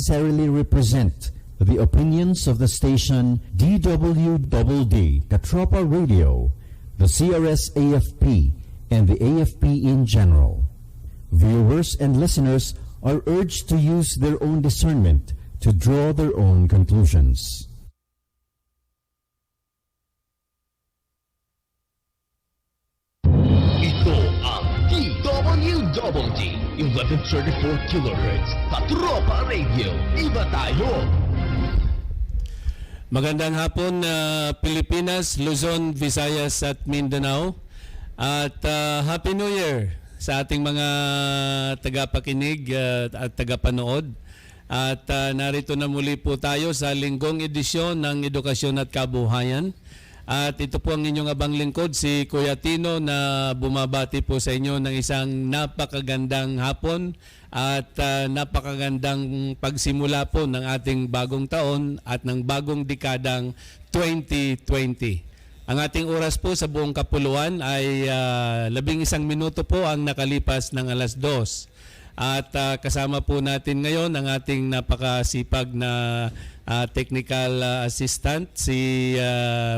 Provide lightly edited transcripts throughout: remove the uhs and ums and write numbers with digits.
necessarily represent the opinions of the station DWDD, Katropa Radio, the CRS-AFP, and the AFP in general. Viewers and listeners are urged to use their own discernment to draw their own conclusions. Ito ang DWDD 1134 kHz Katropa Radio. Iba tayo! Magandang hapon Pilipinas, Luzon, Visayas at Mindanao. At Happy New Year sa ating mga tagapakinig at tagapanood. At narito na muli po tayo sa linggong edisyon ng Edukasyon at Kabuhayan. At ito po ang inyong abang lingkod, si Kuya Tino, na bumabati po sa inyo ng isang napakagandang hapon at napakagandang pagsimula po ng ating bagong taon at ng bagong dekadang 2020. Ang ating oras po sa buong kapuluan ay 11 minuto po ang nakalipas ng 2:00. At kasama po natin ngayon ang ating napakasipag na technical assistant, si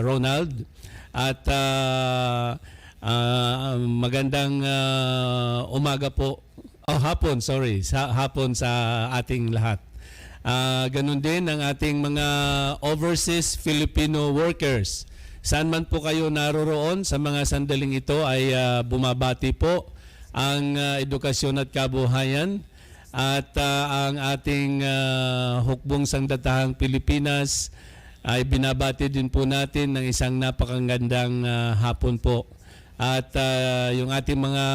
Ronald. At magandang umaga po, hapon sa ating lahat. Ganun din ang ating mga overseas Filipino workers. Saan man po kayo naroroon sa mga sandaling ito ay bumabati po ang Edukasyon at Kabuhayan at ang ating hukbong sangdatahang Pilipinas ay binabati din po natin ng isang napakagandang hapon po. At yung ating mga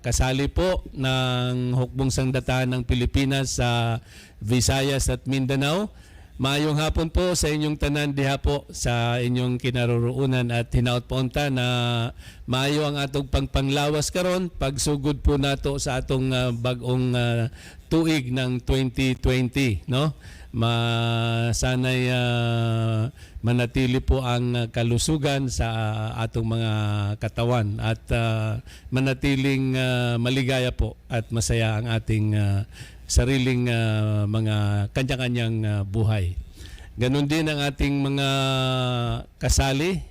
kasali po ng hukbong sangdatahan ng Pilipinas sa Visayas at Mindanao, maayong hapon po sa inyong tanan diha po sa inyong kinaroroonan at hinaot po unta na maayo ang atong pangpanglawas karon pagsugod po nato sa atong bagong tuig ng 2020, no? Sanay manatili po ang kalusugan sa atong mga katawan at manatiling maligaya po at masaya ang ating sariling mga kanya-kanyang buhay. Ganon din ang ating mga kasali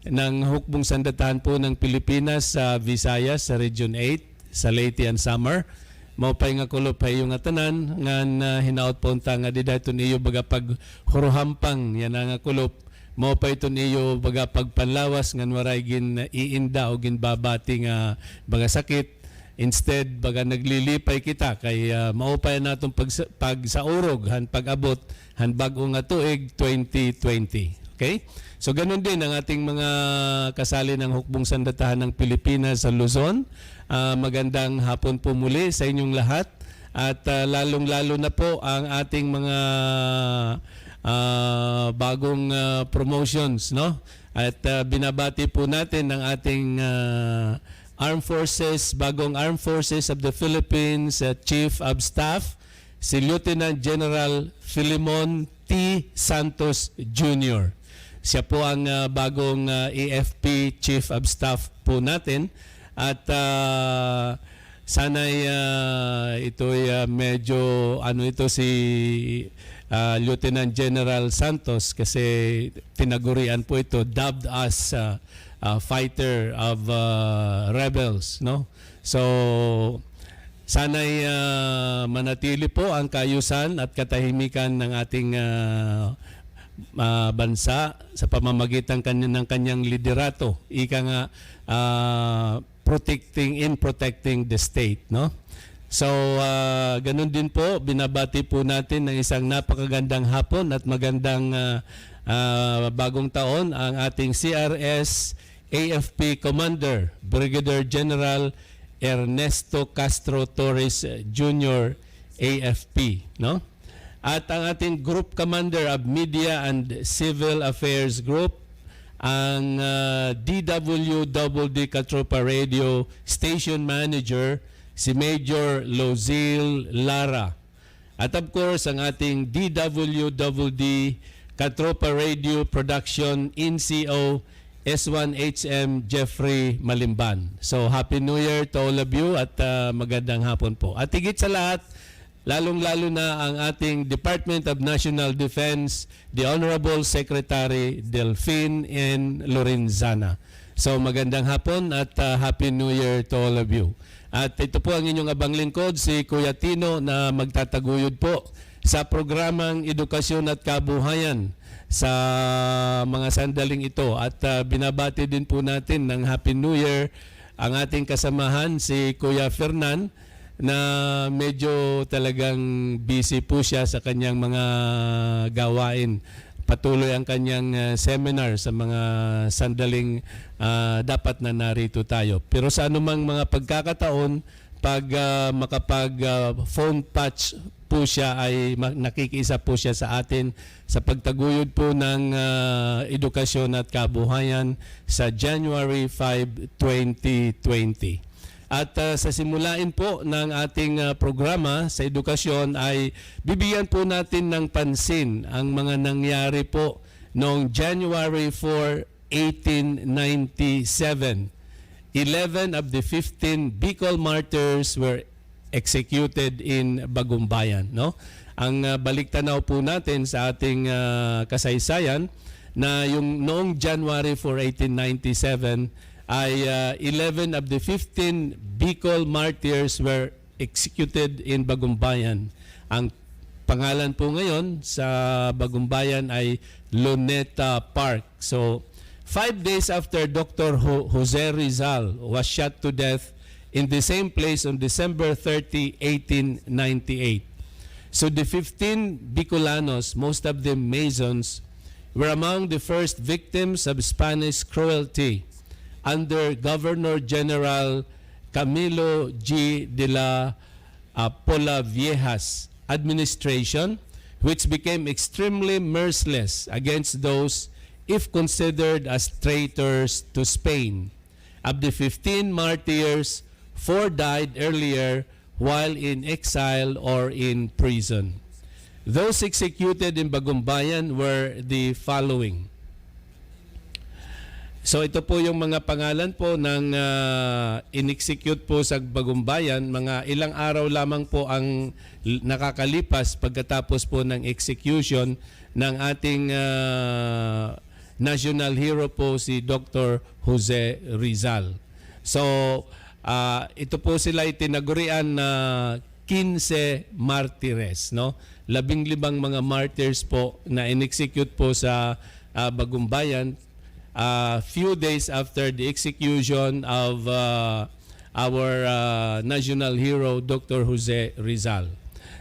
ng hukbong sandatahan po ng Pilipinas sa Visayas, sa Region 8, sa Leyte and Samar. Maupay nga kulupay yung atanan, nga hinaot po unta nga di dahil iyo baga pag huruhampang, yan nga kulop. Maupay ito iyo baga pagpanlawas, nga waray gin iinda o gin babati nga baga sakit. Instead, baga naglilipay kita kay maupay natong pag sa urog han pag-abot han bag-o nga tuig 2020. Okay? So ganun din ang ating mga kasali ng hukbong sandatahan ng Pilipinas sa Luzon. Magandang hapon po muli sa inyong lahat at lalong-lalo na po ang ating mga bagong promotions, no? At binabati po natin ang ating Armed Forces, bagong Armed Forces of the Philippines Chief of Staff, si Lieutenant General Filimon T. Santos Jr. Siya po ang bagong AFP Chief of Staff po natin at sana'y ito'y medyo ito si Lieutenant General Santos kasi tinagurian po ito, dubbed as fighter of rebels, no? So sana'y manatili po ang kaayusan at katahimikan ng ating bansa sa pamamagitan ng kanyang liderato. Ika nga protecting the state, no? So ganun din po, binabati po natin ng isang napakagandang hapon at magandang bagong taon ang ating CRS AFP Commander Brigadier General Ernesto Castro Torres Jr. AFP, no? At ang ating Group Commander of Media and Civil Affairs Group, ang DWDD Katropa Radio Station Manager, si Major Lozil Lara. At of course, ang ating DWDD Katropa Radio Production NCO S1HM Jeffrey Malimban. So Happy New Year to all of you at magandang hapon po. At higit sa lahat, lalong-lalo na ang ating Department of National Defense, the Honorable Secretary Delphine N. Lorenzana. So magandang hapon at Happy New Year to all of you. At ito po ang inyong abang lingkod, si Kuya Tino, na magtataguyod po sa programang Edukasyon at Kabuhayan sa mga sandaling ito. At binabati din po natin ng Happy New Year ang ating kasamahan, si Kuya Fernan, na medyo talagang busy po siya sa kanyang mga gawain. Patuloy ang kanyang seminar sa mga sandaling dapat na narito tayo. Pero sa anumang mga pagkakataon, pag makapag-phone touch po siya, ay nakikisa po siya sa atin sa pagtaguyod po ng Edukasyon at Kabuhayan sa January 5, 2020. At sa simulain po ng ating programa sa edukasyon ay bibigyan po natin ng pansin ang mga nangyari po noong January 4, 1897. 11 of the 15 Bicol martyrs were executed in Bagumbayan. No? Ang baliktanaw po natin sa ating kasaysayan na yung noong January 4, 1897 ay 11 of the 15 Bicol martyrs were executed in Bagumbayan. Ang pangalan po ngayon sa Bagumbayan ay Luneta Park. So, 5 days after Dr. Jose Rizal was shot to death in the same place on December 30, 1898. So the 15 Bicolanos, most of them Masons, were among the first victims of Spanish cruelty under Governor General Camilo G. de la Polaviejas administration, which became extremely merciless against those if considered as traitors to Spain. Of the 15 martyrs, 4 died earlier while in exile or in prison. Those executed in Bagumbayan were the following. So ito po yung mga pangalan po ng in-execute po sa Bagumbayan. Mga ilang araw lamang po ang nakakalipas pagkatapos po ng execution ng ating national hero po si Dr. Jose Rizal. So ito po sila itinagurian na 15 martires, no? 15 mga martyrs po na in-execute po sa Bagumbayan. Few days after the execution of our national hero, Dr. Jose Rizal.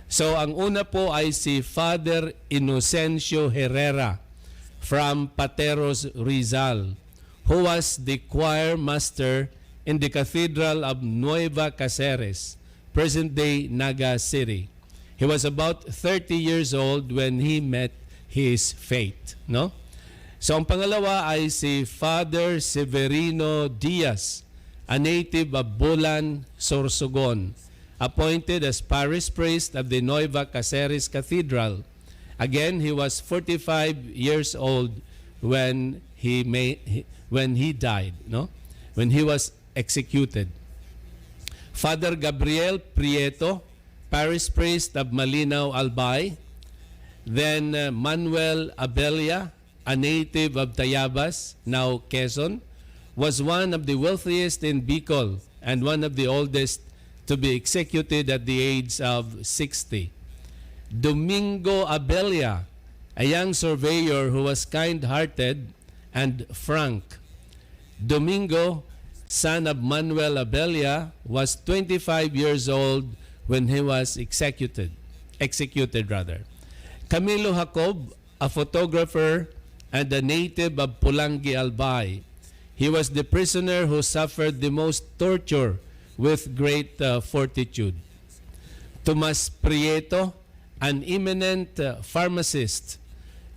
So ang una po ay si Father Inocencio Herrera from Pateros, Rizal, who was the choir master in the Cathedral of Nueva Caceres, present-day Naga City. He was about 30 years old when he met his fate, no? So ang pangalawa ay si Father Severino Diaz, a native of Bulan, Sorsogon, appointed as parish priest of the Nueva Caceres Cathedral. Again, he was 45 years old when he died, no? When he was executed. Father Gabriel Prieto, parish priest of Malinaw, Albay. Then Manuel Abelia, a native of Tayabas, now Quezon, was one of the wealthiest in Bicol and one of the oldest to be executed at the age of 60. Domingo Abelia, a young surveyor who was kind-hearted and frank. Domingo, son of Manuel Abelia, was 25 years old when he was executed. Camilo Jacob, a photographer and a native of Pulangi, Albay. He was the prisoner who suffered the most torture with great fortitude. Tomas Prieto, an eminent pharmacist,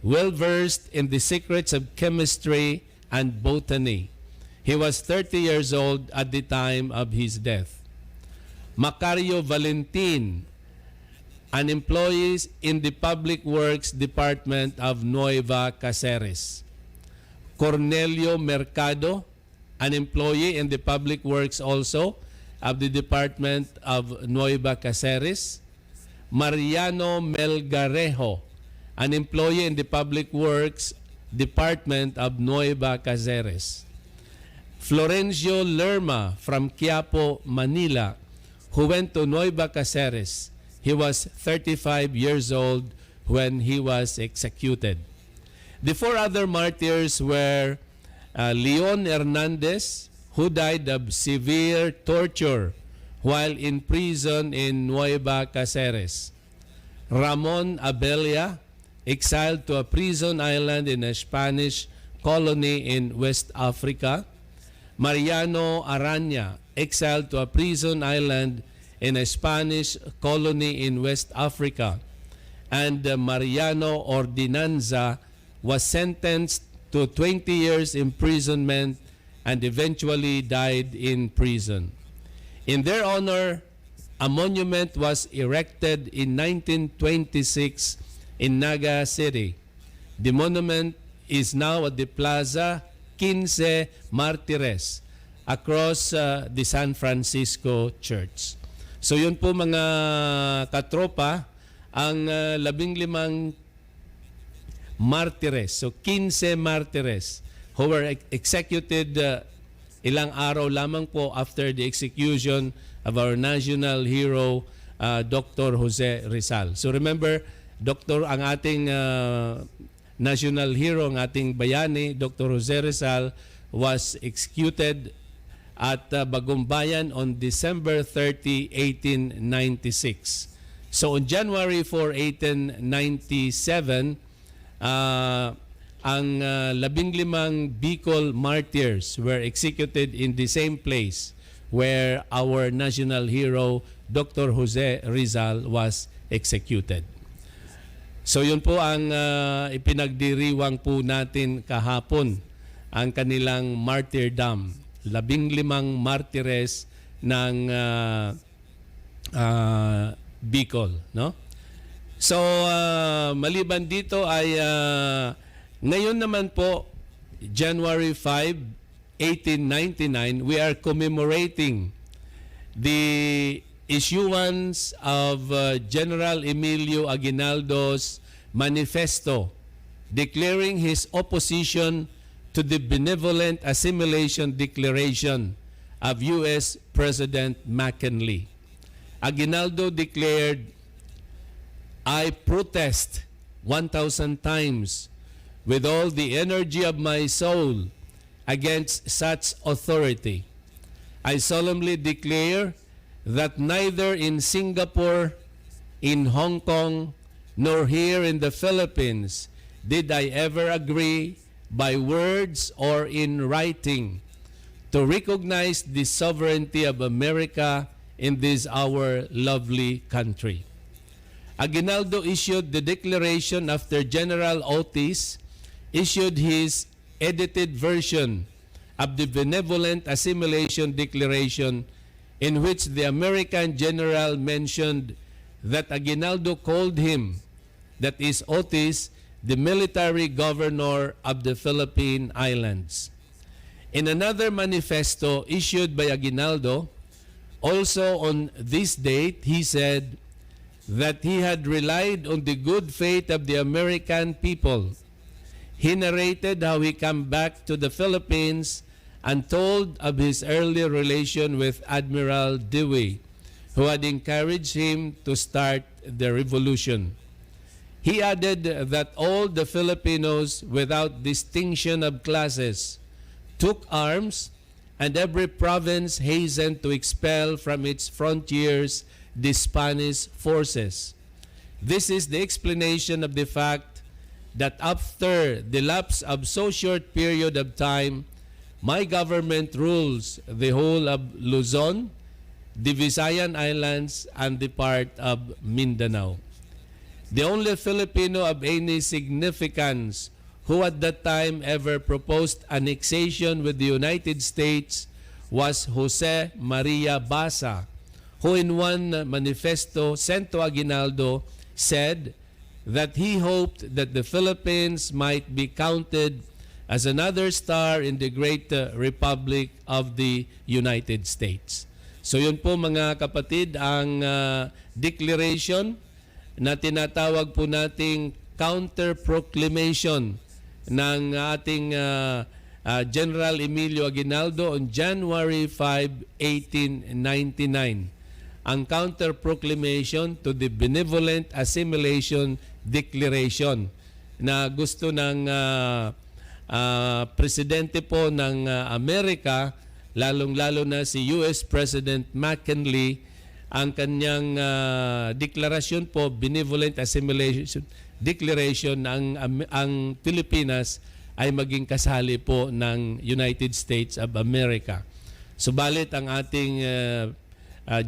well-versed in the secrets of chemistry and botany. He was 30 years old at the time of his death. Macario Valentin, an employee in the Public Works Department of Nueva Caceres. Cornelio Mercado, an employee in the Public Works also of the Department of Nueva Caceres. Mariano Melgarejo, an employee in the Public Works Department of Nueva Cáceres. Florencio Lerma from Quiapo, Manila, who went to Nueva Cáceres. He was 35 years old when he was executed. The four other martyrs were Leon Hernandez, who died of severe torture while in prison in Nueva Cáceres. Ramon Abella, exiled to a prison island in a Spanish colony in West Africa. Mariano Araña, exiled to a prison island in a Spanish colony in West Africa. And Mariano Ordinanza was sentenced to 20 years imprisonment and eventually died in prison. In their honor, a monument was erected in 1926 in Naga City. The monument is now at the Plaza 15 Martires across the San Francisco Church. So yun po mga katropa, ang 15 martires, so 15 martires who were executed ilang araw lamang po after the execution of our national hero, Dr. Jose Rizal. So remember, ang ating national hero, ang ating bayani, Dr. Jose Rizal, was executed at Bagumbayan on December 30, 1896. So on January 4, 1897, ang 15 Bicol martyrs were executed in the same place where our national hero, Dr. Jose Rizal, was executed. So yun po ang ipinagdiriwang po natin kahapon, ang kanilang martyrdom, 15 martires ng Bicol, no? So maliban dito ay ngayon naman po, January 5, 1899, we are commemorating the issuance of General Emilio Aguinaldo's manifesto declaring his opposition to the benevolent assimilation declaration of U.S. President McKinley. Aguinaldo declared, "I protest 1,000 times with all the energy of my soul against such authority. I solemnly declare that neither in Singapore, in Hong Kong, nor here in the Philippines did I ever agree by words or in writing to recognize the sovereignty of America in this our lovely country." Aguinaldo issued the declaration after General Otis issued his edited version of the Benevolent Assimilation Declaration, in which the American general mentioned that Aguinaldo called him, that is Otis, the military governor of the Philippine Islands. In another manifesto issued by Aguinaldo, also on this date, he said that he had relied on the good faith of the American people. He narrated how he came back to the Philippines and told of his early relation with Admiral Dewey, who had encouraged him to start the revolution. He added that all the Filipinos, without distinction of classes, took arms, and every province hastened to expel from its frontiers the Spanish forces. This is the explanation of the fact that after the lapse of so short period of time, my government rules the whole of Luzon, the Visayan Islands, and the part of Mindanao. The only Filipino of any significance who at that time ever proposed annexation with the United States was Jose Maria Basa, who in one manifesto sent to Aguinaldo said that he hoped that the Philippines might be counted as another star in the great Republic of the United States. So yun po mga kapatid ang declaration na tinatawag po nating counter proclamation ng ating General Emilio Aguinaldo on January 5, 1899. Ang counter proclamation to the Benevolent Assimilation Declaration na gusto ng presidente po ng Amerika, lalong-lalo na si US President McKinley, ang kanyang deklarasyon po, Benevolent Assimilation Declaration, ang Pilipinas ay maging kasali po ng United States of America. Subalit ang ating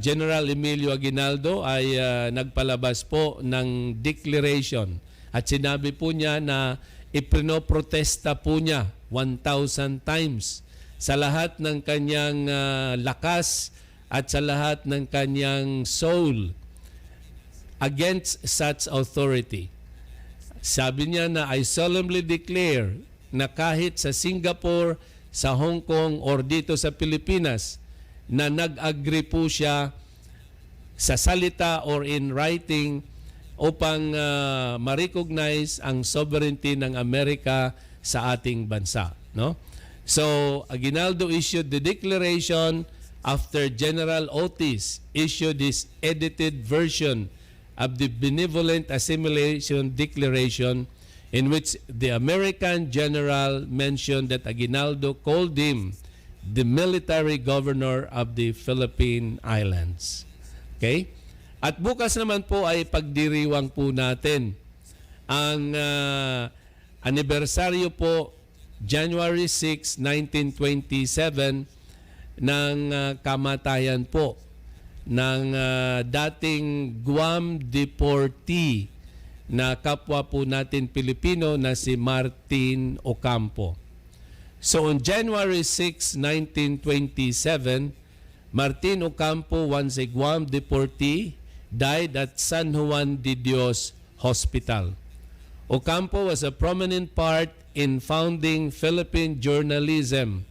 General Emilio Aguinaldo ay nagpalabas po ng declaration at sinabi po niya na ipinoprotesta po niya 1,000 times sa lahat ng kanyang lakas at sa lahat ng kanyang soul against such authority. Sabi niya na, I solemnly declare na kahit sa Singapore, sa Hong Kong, or dito sa Pilipinas, na nag-agree po siya sa salita or in writing upang ma-recognize ang sovereignty ng Amerika sa ating bansa. No? So, Aguinaldo issued the declaration after General Otis issued his edited version of the Benevolent Assimilation Declaration, in which the American general mentioned that Aguinaldo called him the military governor of the Philippine Islands. Okay? At bukas naman po ay pagdiriwang po natin ang anibersaryo po, January 6, 1927, ng kamatayan po ng dating Guam deportee na kapwa po natin Pilipino na si Martin Ocampo. So on January 6, 1927, Martin Ocampo, once a Guam deportee, died at San Juan de Dios Hospital. Ocampo was a prominent part in founding Philippine journalism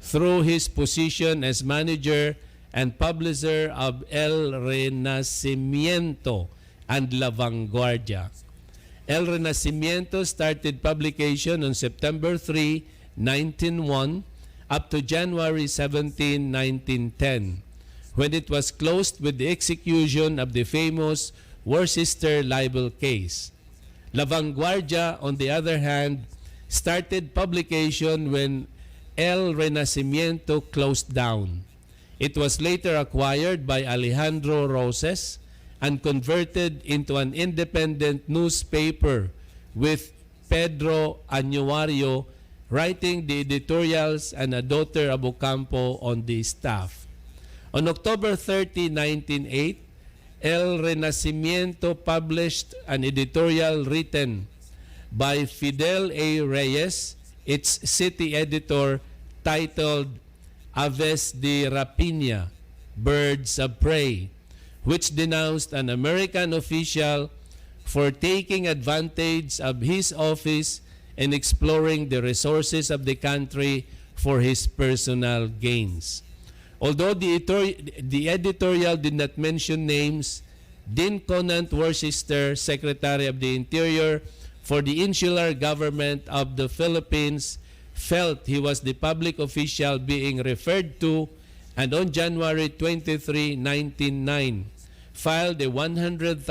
through his position as manager and publisher of El Renacimiento and La Vanguardia. El Renacimiento started publication on September 3, 1901 up to January 17, 1910, when it was closed with the execution of the famous Worcester libel case. La Vanguardia, on the other hand, started publication when El Renacimiento closed down. It was later acquired by Alejandro Roses and converted into an independent newspaper with Pedro Añuario writing the editorials and a daughter of Ocampo on the staff. On October 30, 1908, El Renacimiento published an editorial written by Fidel A. Reyes, its city editor, titled Aves de Rapina, Birds of Prey, which denounced an American official for taking advantage of his office and exploring the resources of the country for his personal gains. Although the editorial did not mention names, Dean Conant Worcester, Secretary of the Interior for the Insular Government of the Philippines, felt he was the public official being referred to, and on January 23, 1909, filed a 100,000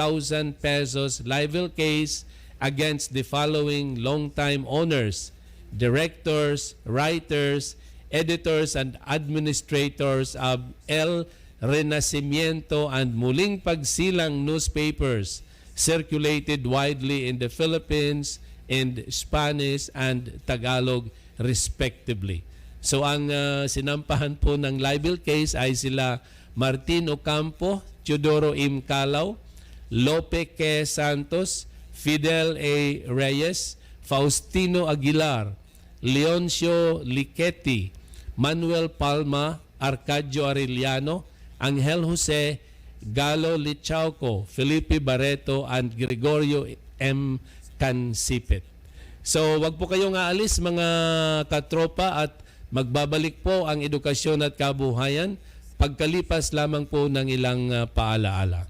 pesos libel case against the following longtime owners, directors, writers, editors, and administrators of El Renacimiento and Muling Pagsilang newspapers circulated widely in the Philippines in Spanish and Tagalog respectively. So ang sinampahan po ng libel case ay sila Martin Ocampo, Teodoro M. Calao, Lope K. Santos, Fidel A. Reyes, Faustino Aguilar, Leoncio Lichetti, Manuel Palma, Arcadio Arellano, Angel Jose, Galo Lichauco, Felipe Barreto, and Gregorio M. Cansipit. So wag po kayong aalis mga katropa at magbabalik po ang edukasyon at kabuhayan pagkalipas lamang po ng ilang paalaala.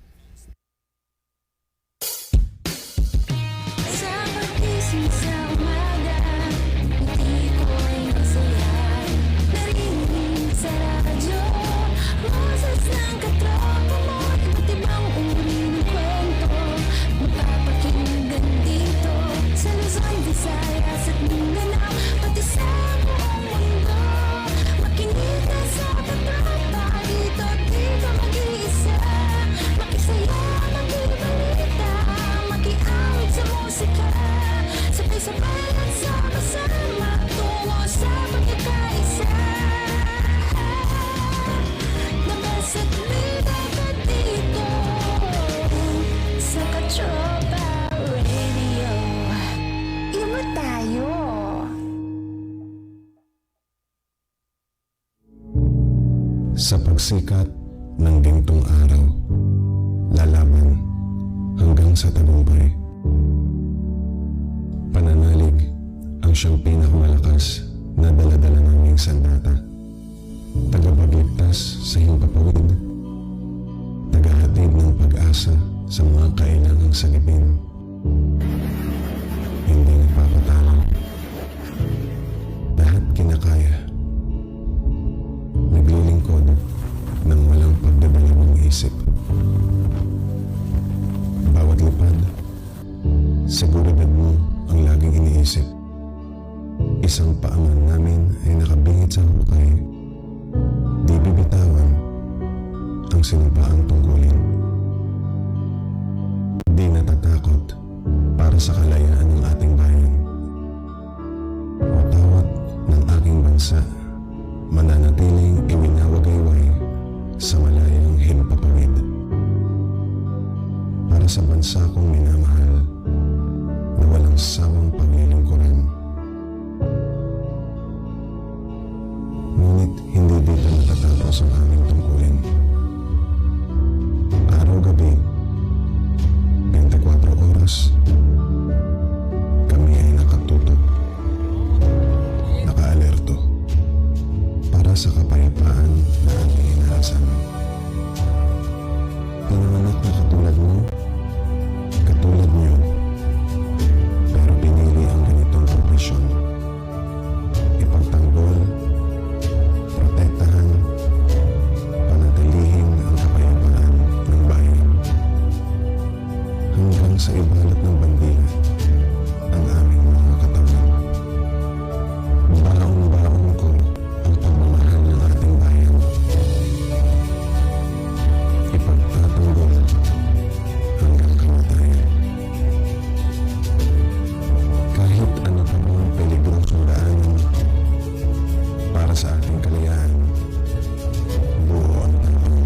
Sa pagsikat ng gintong araw, lalaban hanggang sa tagumpay. Pananalig ang siyang pinakamalakas na daladala naming sandata. Tagapagligtas sa himpapawid, tagahatid ng pag-asa sa mga kailangang sagipin. Hindi nagpapatalo. Lahat kinakaya. Naglilingkod ng walang pagdadalawang isip. Bawat lipad, seguridad mo ang laging iniisip. Isang paaman namin ay nakabingit sa hukay. Di bibitawan ang sinumpaang tungkulin. Di natatakot para sa kalayaan ng ating bayan. Watawat ng aking bansa, mananatiling iwinawagayway sa malayang himpapawid. Para sa bansa kong minamahal na walang sawang paglilingkuran. Ngunit hindi dito natatapos ang aming tungkulin. Araw-gabi, 24 oras, kami ay nakatutok, nakaalerto, para sa kapayapaan na aming inaasahan. Pinanganak na katulad mo, katulad niyo, pero pinili ang ganitong profesyon. Ipagtanggol, protektahan, panatilihin ang kapayapaan ng bayan. Hanggang sa ibalat ng bandila ang aming mga katawan. Baon-baon ko ang pagmamahal ng ating bayan. Ipagtatanggol hanggang kamatayan. Kahit ano pa mang peligrosong daanan para sa ating kalayaan, buo ang tapang.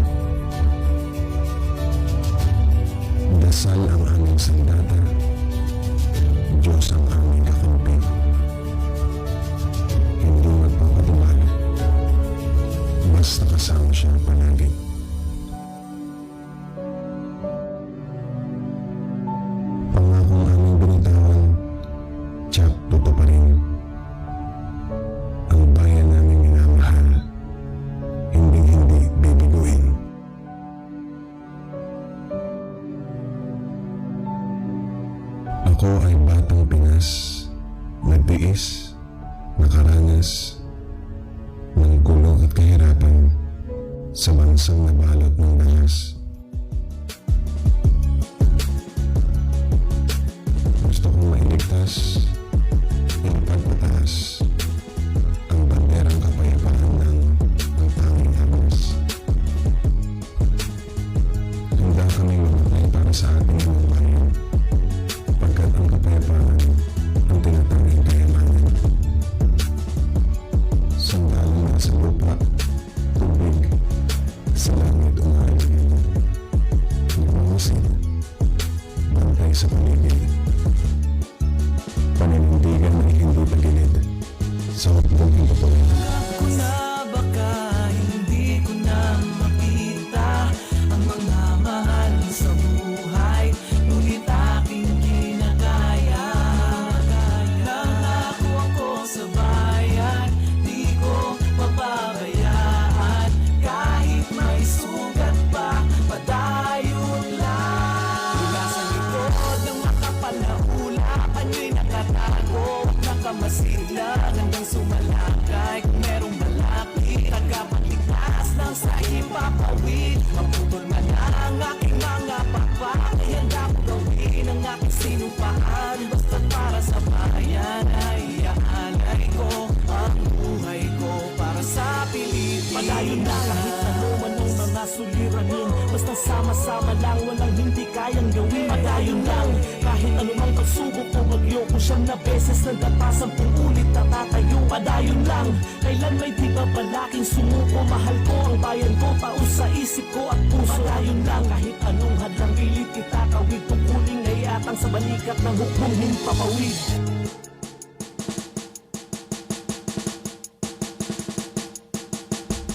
Dasal ang aming sandata, Diyos ang aming kakampi. Hindi magpapadumali, basta kasama siya palagi. Pangakong aming binitawan, tiyak tutuparin. Ang bayan namin minamahal, hindi bibiguin. Ako ay batang Pinas, nagtiis, nakaranas ng gulo at kahirapan sa bansang nabalot ng dalas. Gusto kong mailigtas, ipagpataas ang banderang kapayapaan ng tanging Agnes. Handa kami mamatay para sa ating mga bayan, pagkat ang kapayapaan ang tinatanging kayamanan. Sandalang nasa lupa, tubig, sa langit umaligid. Nagmamasid, bantay sa paligid. Paninindigan ay hindi pagilid sa hukbong himpapawid. Ako na baka hindi ko na makita ang mga mahal sa buhay, ngunit aking kinakaya. Nangako ako sa bayan, di ko papabayaan. Kahit may sugat pa, padayon lang. Mula sa likod ng makapal na ulap, ano'y nakatago, nakamasigla hanggang sumalakay. Kung merong malapit, tagapagligtas ng sa himpapawid. Maputol man ang aking mga pakpak, ay handa ko gawin ang aking sinumpaan. Basta't para sa bayan ay iaalay ko ang buhay ko para sa Pilipinas. Padayon na kahit ano man ang mga suliranin, basta sama-sama lang, walang hindi kayang gawin. Padayon lang kahit anumang pagsubok o bagyo, kung siyam na beses nandapa, 10 ulit natatayo. Padayon lang, kailan may di ba balaking sumuko. Mahal ko ang bayan ko, taos sa isip ko at puso. Padayon lang kahit anong hadlang pilit itatawid, tungkuling ay atang sa balikat ng hukbong himpapawid.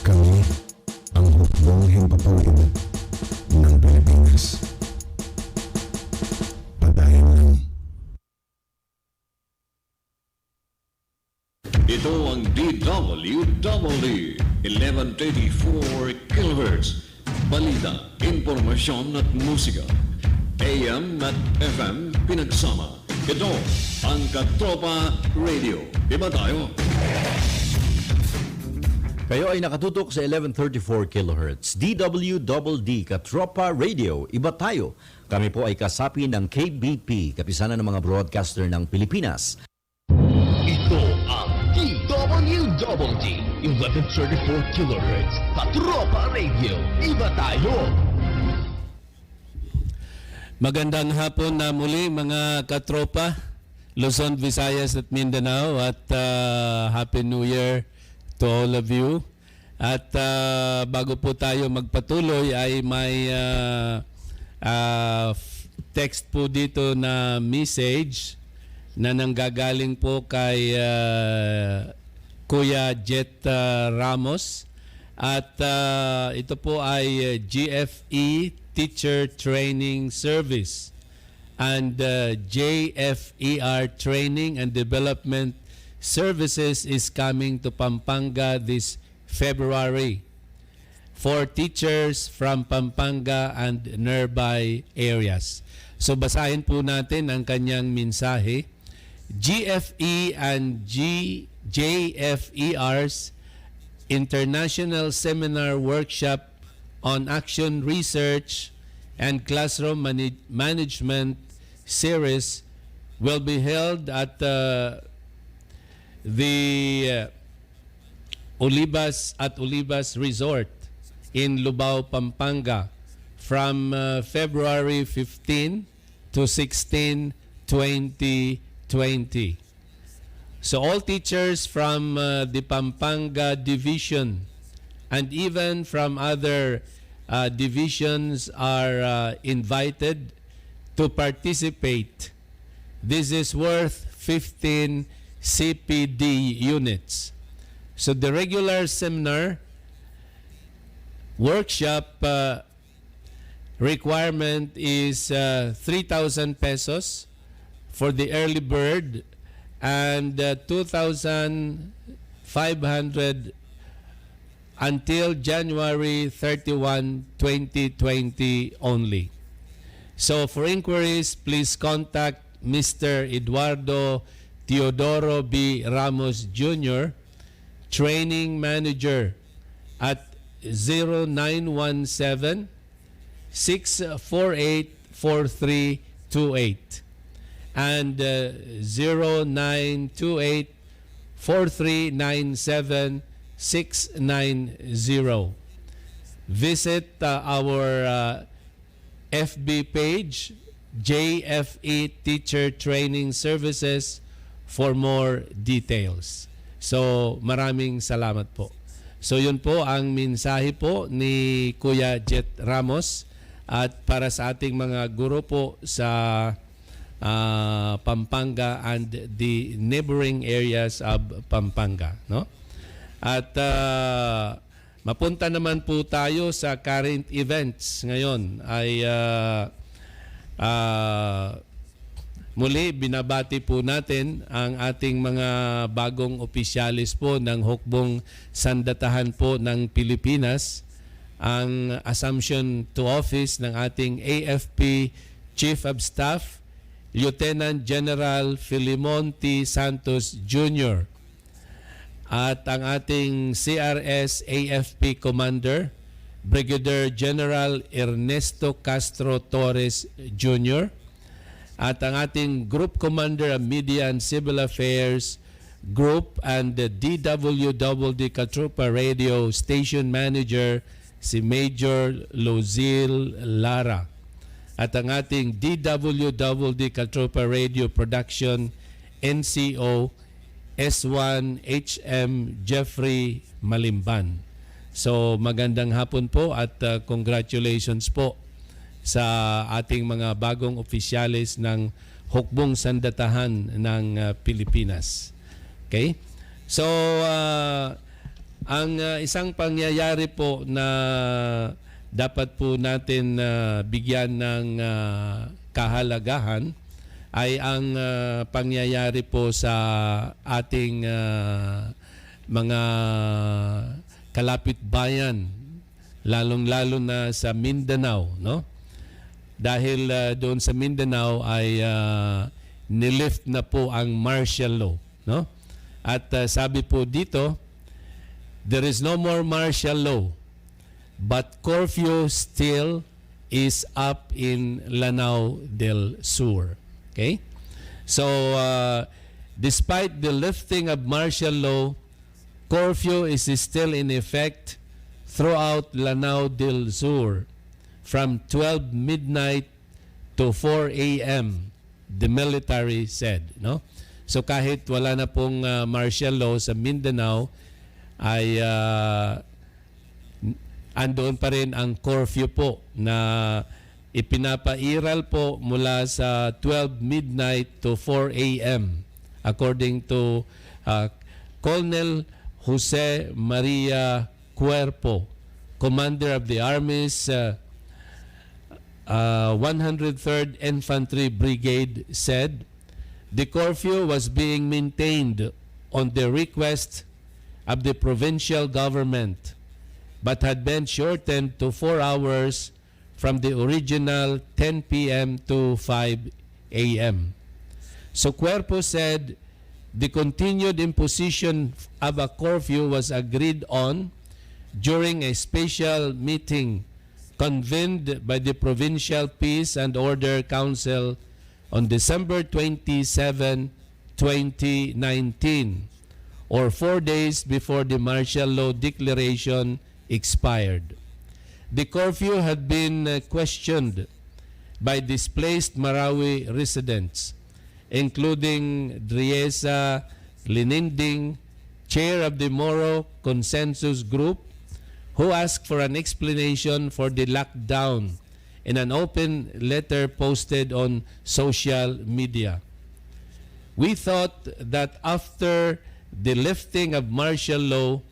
Kami ang Ito ang DWWD 1134 kHz. Balita, impormasyon at musika. AM at FM pinagsama. Ito ang Katropa Radio. Iba tayo. Kayo ay nakatutok sa 1134 kHz. DWDD Katropa Radio. Iba tayo. Kami po ay kasapi ng KBP, Kapisanan ng mga Broadcaster ng Pilipinas. Ito ang DWDD 1134 kHz. Katropa Radio. Iba tayo. Magandang hapon na muli mga katropa, Luzon, Visayas at Mindanao, at Happy New Year to all of you. At bago po tayo magpatuloy ay may text po dito na message na nanggagaling po kay Kuya Jet Ramos. At ito po ay GFE Teacher Training Service and JFER Training and Development Services is coming to Pampanga this February for teachers from Pampanga and nearby areas. So basahin po natin ang kanyang mensahe. GFE and JFER's International Seminar Workshop on Action Research and Classroom Management Series will be held at the Olivas Resort in Lubao, Pampanga from February 15 to 16, 2020. So all teachers from the Pampanga Division and even from other divisions are invited to participate. This is worth 15 CPD units. So the regular seminar workshop requirement is 3,000 pesos for the early bird and 2,500 until January 31, 2020 only. So for inquiries, please contact Mr. Eduardo Teodoro B. Ramos Jr., Training Manager at 0917 648 4328 and 0928 4397 690. Visit our FB page, JFE Teacher Training Services, for more details. So, maraming salamat po. So, yun po ang mensahe po ni Kuya Jet Ramos at para sa ating mga guro po sa Pampanga and the neighboring areas of Pampanga, no? At mapunta naman po tayo sa current events ngayon ay muli binabati po natin ang ating mga bagong opisyalis po ng hukbong sandatahan po ng Pilipinas, ang assumption to office ng ating AFP Chief of Staff Lieutenant General Filimon T. Santos Jr. at ang ating CRS AFP Commander, Brigadier General Ernesto Castro Torres Jr. at ang ating Group Commander of Media and Civil Affairs Group and the DWWD Katropa Radio Station Manager si Major Lozil Lara at ang ating DWWD Katropa Radio Production NCO S1 HM Jeffrey Malimban. So magandang hapon po at congratulations po sa ating mga bagong opisyalis ng hukbong sandatahan ng Pilipinas. Okay? So ang isang pangyayari po na dapat po natin bigyan ng kahalagahan ay ang pangyayari po sa ating mga kalapit bayan, lalong-lalo na sa Mindanao, no? Dahil doon sa Mindanao ay nilift na po ang martial law, no? At sabi po dito, there is no more martial law, but curfew still is up in Lanao del Sur. Okay? So, despite the lifting of martial law, curfew is still in effect throughout Lanao del Sur from 12 midnight to 4 a.m., the military said. No? So, kahit wala na pong martial law sa Mindanao, ay andoon pa rin ang curfew po na ipinapairal po mula sa 12 midnight to 4 a.m. according to Colonel Jose Maria Cuerpo, commander of the Army's 103rd Infantry Brigade, said the curfew was being maintained on the request of the provincial government but had been shortened to 4 hours from the original 10 p.m. to 5 a.m. So Cuerpo said the continued imposition of a curfew was agreed on during a special meeting convened by the Provincial Peace and Order Council on December 27, 2019, or 4 days before the martial law declaration expired. The curfew had been questioned by displaced Marawi residents, including Driesa Lininding, chair of the Moro Consensus Group, who asked for an explanation for the lockdown in an open letter posted on social media. We thought that after the lifting of martial law,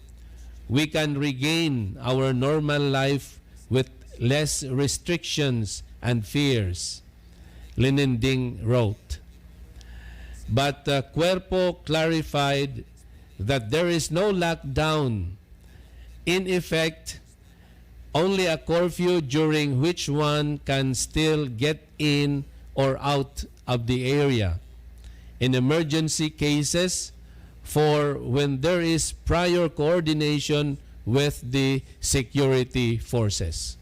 we can regain our normal life with less restrictions and fears, Lininding wrote. But Cuerpo clarified that there is no lockdown. In effect, only a curfew during which one can still get in or out of the area. In emergency cases, for when there is prior coordination with the security forces.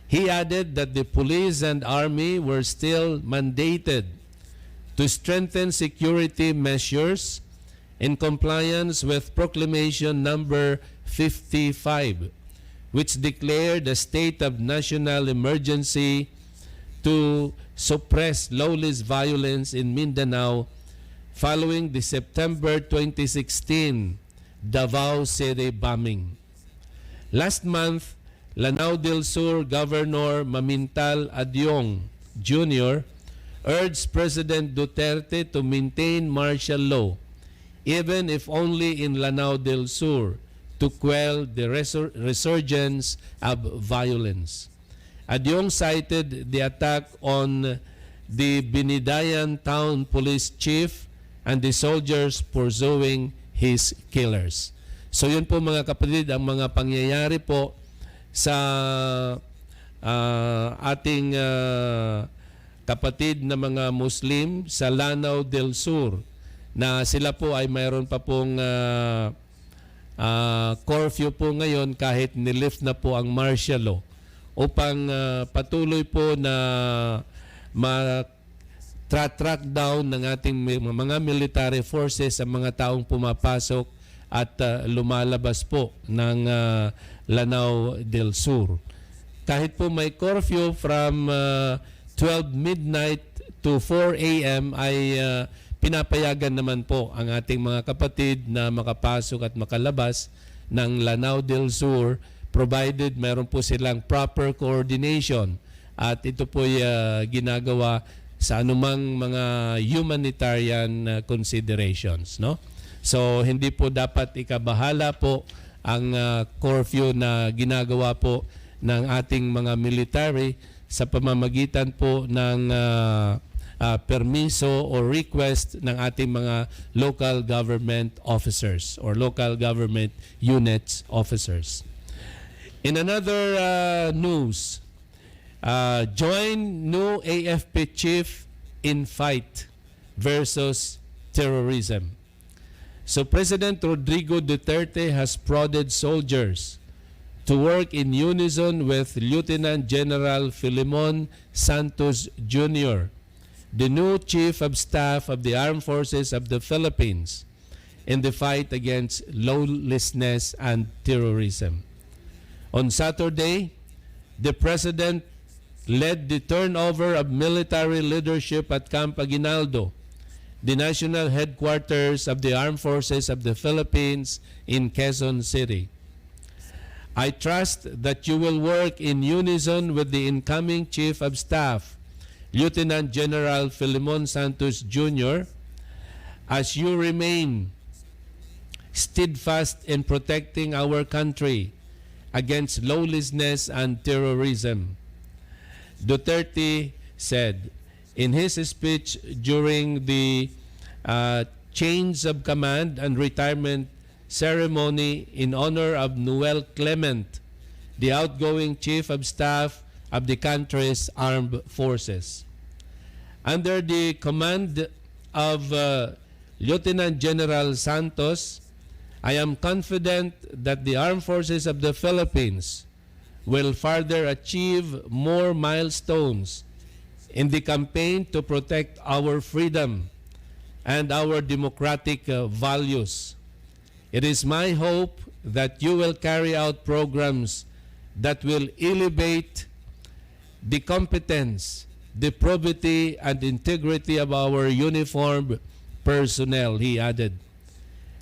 He added that the police and army were still mandated to strengthen security measures in compliance with Proclamation number 55, which declared a state of national emergency to suppress lawless violence in Mindanao following the September 2016 Davao City bombing. Last month, Lanao del Sur Governor Mamintal Adyong Jr. urged President Duterte to maintain martial law, even if only in Lanao del Sur, to quell the resurgence of violence. Adyong cited the attack on the Binidayan Town Police Chief and the soldiers pursuing his killers. So yun po mga kapatid, ang mga pangyayari po sa ating kapatid na mga Muslim sa Lanao del Sur, na sila po ay mayroon pa pong curfew po ngayon kahit nilift na po ang martial law, upang patuloy po na track down ng ating mga military forces sa mga taong pumapasok at lumalabas po ng Lanao del Sur. Kahit po may curfew from 12 midnight to 4 a.m. ay pinapayagan naman po ang ating mga kapatid na makapasok at makalabas ng Lanao del Sur, provided mayroon po silang proper coordination, at ito po ginagawa sa anumang mga humanitarian considerations, no? So hindi po dapat ikabahala po ang curfew na ginagawa po ng ating mga military sa pamamagitan po ng permiso or request ng ating mga local government officers or local government units officers. In another news, join new AFP chief in fight versus terrorism. So President Rodrigo Duterte has prodded soldiers to work in unison with Lieutenant General Filimon Santos Jr., the new Chief of Staff of the Armed Forces of the Philippines, in the fight against lawlessness and terrorism. On Saturday, the President led the turnover of military leadership at Camp Aguinaldo, the national headquarters of the Armed Forces of the Philippines in Quezon City. I trust that you will work in unison with the incoming Chief of Staff, Lieutenant General Filimon Santos Jr., as you remain steadfast in protecting our country against lawlessness and terrorism. Duterte said in his speech during the change of command and retirement ceremony in honor of Noel Clement, the outgoing Chief of Staff of the country's armed forces. Under the command of Lieutenant General Santos, I am confident that the Armed Forces of the Philippines will further achieve more milestones in the campaign to protect our freedom and our democratic values. It is my hope that you will carry out programs that will elevate the competence, the probity, and integrity of our uniformed personnel, he added.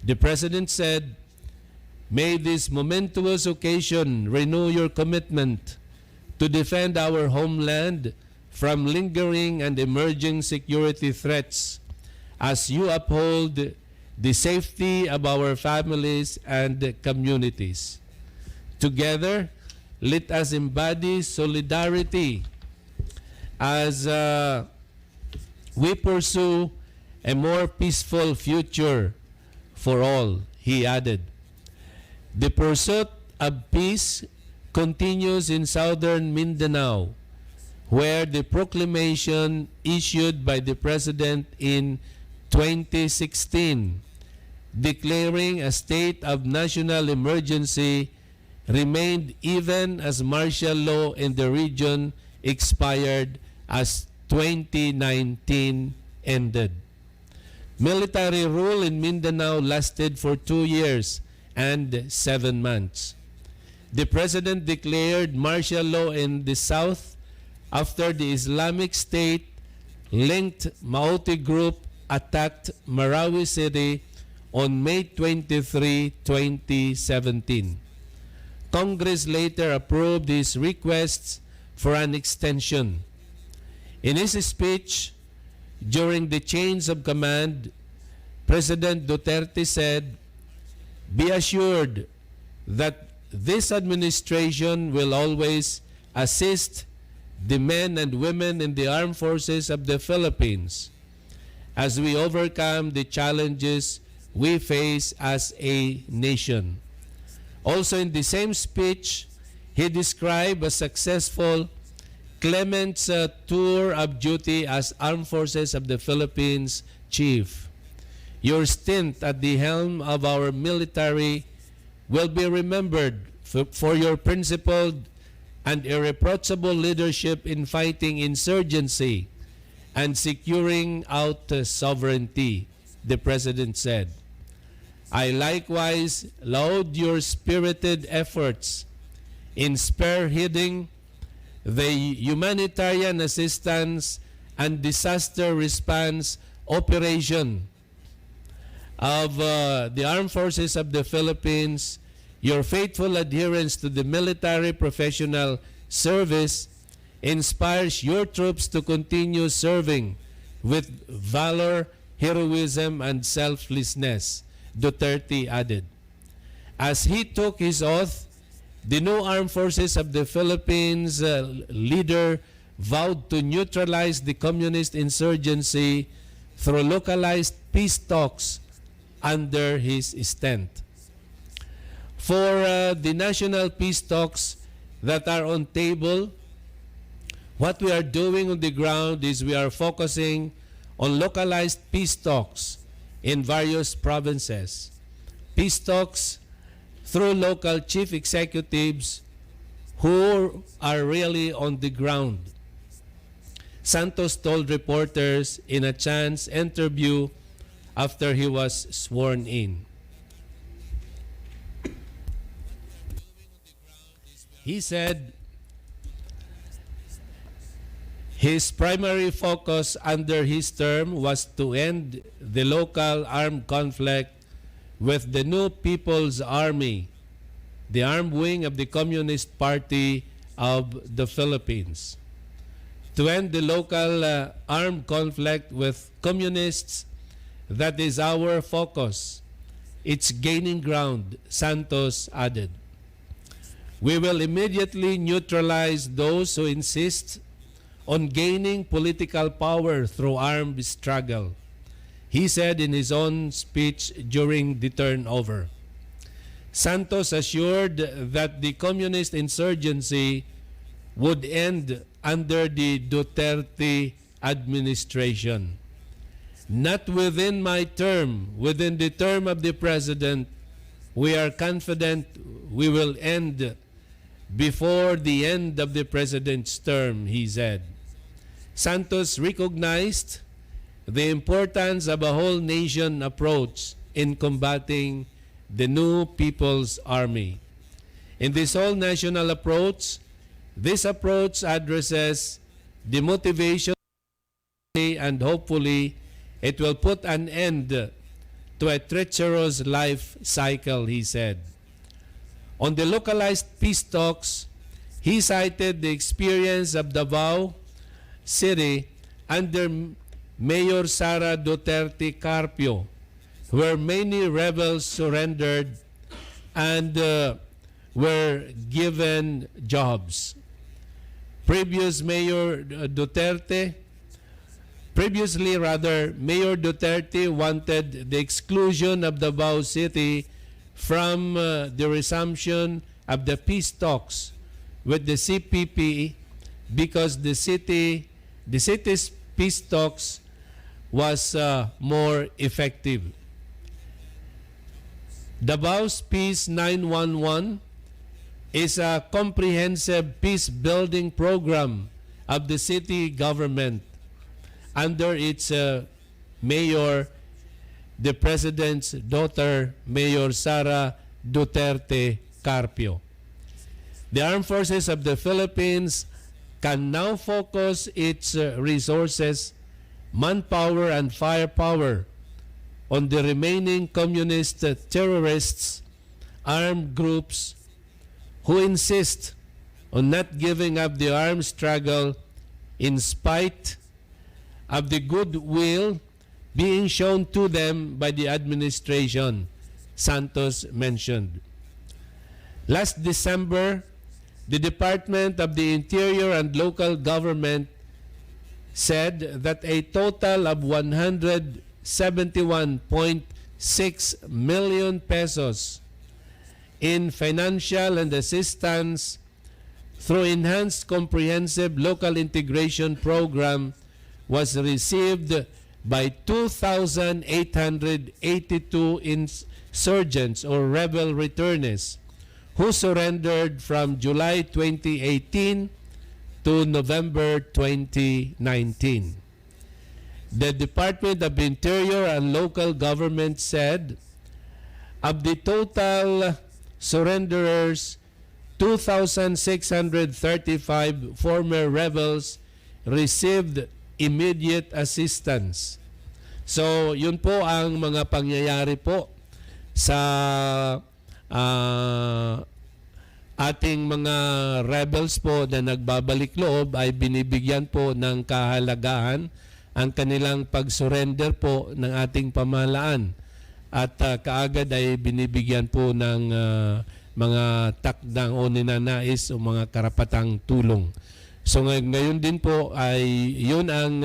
The President said, "May this momentous occasion renew your commitment to defend our homeland from lingering and emerging security threats as you uphold the safety of our families and communities. Together, let us embody solidarity as we pursue a more peaceful future for all," he added. The pursuit of peace continues in southern Mindanao, where the proclamation issued by the President in 2016 declaring a state of national emergency remained even as martial law in the region expired as 2019 ended. Military rule in Mindanao lasted for 2 years and 7 months. The President declared martial law in the south after the Islamic State-linked Maute group attacked Marawi City on May 23, 2017. Congress later approved his requests for an extension. In his speech during the change of command, President Duterte said, "Be assured that this administration will always assist the men and women in the armed forces of the Philippines as we overcome the challenges we face as a nation." Also in the same speech, he described a successful Clement's tour of duty as Armed Forces of the Philippines Chief. Your stint at the helm of our military will be remembered for your principled and irreproachable leadership in fighting insurgency and securing out sovereignty, the President said. I likewise laud your spirited efforts in spearheading the humanitarian assistance and disaster response operation of the Armed Forces of the Philippines. Your faithful adherence to the military professional service inspires your troops to continue serving with valor, heroism, and selflessness, Duterte added. As he took his oath, the new Armed Forces of the Philippines leader vowed to neutralize the communist insurgency through localized peace talks under his tent. For the national peace talks that are on table, what we are doing on the ground is we are focusing on localized peace talks in various provinces. Peace talks through local chief executives who are really on the ground. Santos told reporters in a chance interview after he was sworn in. He said his primary focus under his term was to end the local armed conflict with the new People's Army, the armed wing of the Communist Party of the Philippines. To end the local armed conflict with communists, that is our focus. It's gaining ground, Santos added. We will immediately neutralize those who insist on gaining political power through armed struggle, he said in his own speech during the turnover. Santos assured that the communist insurgency would end under the Duterte administration. Not within my term, within the term of the president, we are confident we will end before the end of the president's term, he said. Santos recognized the importance of a whole nation approach in combating the new People's Army. In this whole national approach, this approach addresses the motivation and hopefully it will put an end to a treacherous life cycle, he said. On the localized peace talks, he cited the experience of Davao City under Mayor Sara Duterte Carpio, where many rebels surrendered and were given jobs. Previously, Mayor Duterte wanted the exclusion of Davao City from the resumption of the peace talks with the CPP because the city's peace talks was more effective. Davao's Peace 911 is a comprehensive peace-building program of the city government under its mayor, the president's daughter, Mayor Sara Duterte Carpio. The Armed Forces of the Philippines can now focus its resources, manpower, and firepower on the remaining communist terrorists, armed groups who insist on not giving up the armed struggle in spite of the goodwill being shown to them by the administration, Santos mentioned. Last December, the Department of the Interior and Local Government said that a total of 171.6 million pesos in financial and assistance through Enhanced Comprehensive Local Integration Program was received by 2,882 insurgents or rebel returnees who surrendered from July 2018 to November 2019. The Department of Interior and Local Government said of the total surrenderers, 2,635 former rebels received immediate assistance. So, yun po ang mga pangyayari po sa ating mga rebels po na nagbabalik loob ay binibigyan po ng kahalagahan ang kanilang pag-surrender po ng ating pamahalaan at kaagad ay binibigyan po ng mga takdang o ninanais o mga karapatang tulong. So ngayon din po ay yun ang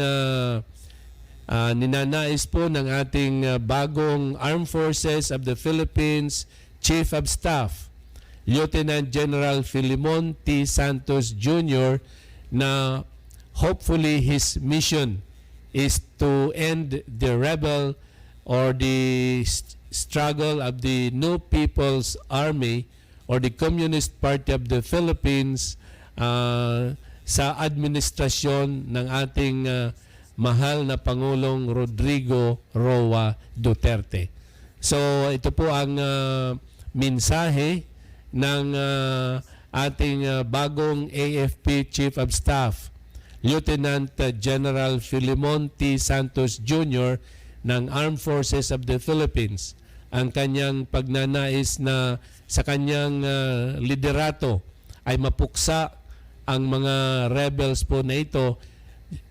ninanais po ng ating bagong Armed Forces of the Philippines Chief of Staff, Lieutenant General Filimon T. Santos Jr., na hopefully his mission is to end the rebel or the struggle of the New People's Army or the Communist Party of the Philippines sa administrasyon ng ating mahal na Pangulong Rodrigo Roa Duterte. So ito po ang mensahe ng ating bagong AFP Chief of Staff, Lieutenant General Filimon T. Santos Jr. ng Armed Forces of the Philippines. Ang kanyang pagnanais na sa kanyang liderato ay mapuksa ang mga rebels po na ito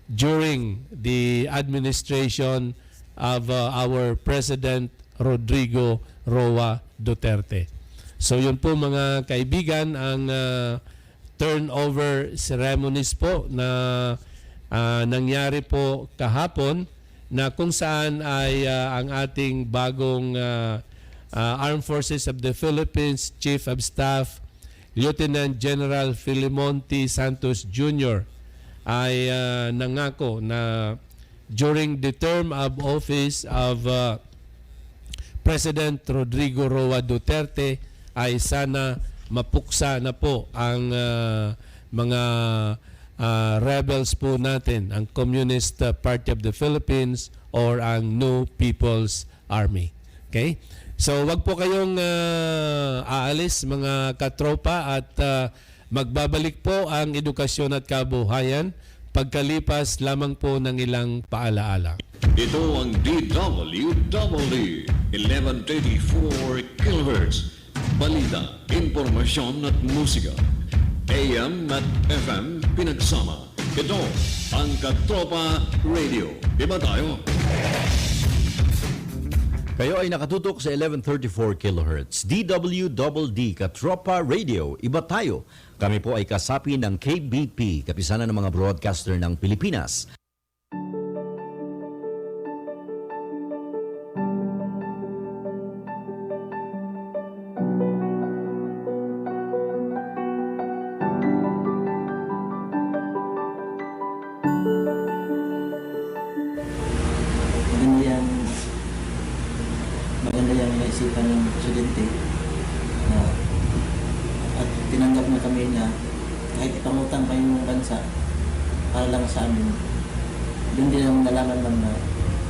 during the administration of our President Rodrigo Roa Duterte. So yun po mga kaibigan ang turnover ceremonies po na nangyari po kahapon, na kung saan ay ang ating bagong Armed Forces of the Philippines Chief of Staff, Lieutenant General Filimon T. Santos Jr. ay nangako na during the term of office of President Rodrigo Roa Duterte ay sana mapuksa na po ang mga rebels po natin, ang Communist Party of the Philippines or ang New People's Army. Okay? So wag po kayong aalis mga katropa, at magbabalik po ang Edukasyon at Kabuhayan pagkalipas lamang po ng ilang paalaala. Ito ang DWWD 1134 kHz. Balita, impormasyon at musika. AM at FM pinagsama. Ito ang Katropa Radio. Iba tayo. Kayo ay nakatutok sa 1134 kHz. DWDD Katropa Radio. Iba tayo. Kami po ay kasapi ng KBP, kapisanan ng mga broadcaster ng Pilipinas. Maganda yung naisipan ng presidente na at tinanggap na kami na kahit ipangutang pa yung bansa para lang sa amin, yun din ang nalaman lang na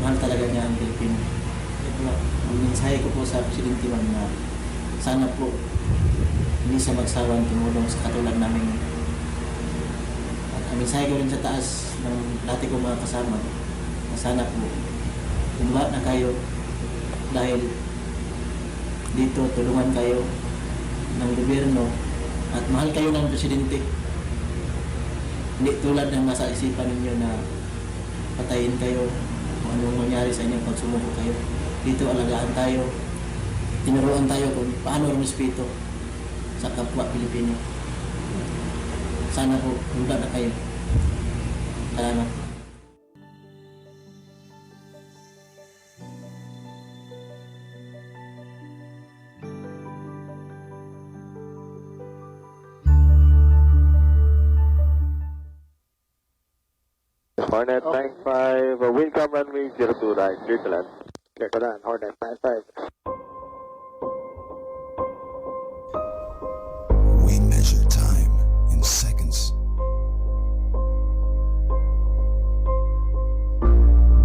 mahal talaga niya ang Pilipino. Ang mensahe ko po sa presidente man na sana po hindi siya magsawang tumulong sa katulad namin. At ang mensahe ko rin sa taas ng dati ko mga kasama na sana po gumawa na kayo, dahil dito tulungan kayo ng gobyerno at mahal kayo ng presidente. Hindi tulad ng nasa isipan ninyo na patayin kayo kung anong mangyari sa inyo pag sumuko kayo. Dito alagaan tayo, tinuruan tayo kung paano rumispeto sa kapwa Pilipino. Sana po hunda na kayo. Salamat. Hornet 95, wind calm runway 02 right, clear to land. Clear to land, Hornet 95. We measure time in seconds.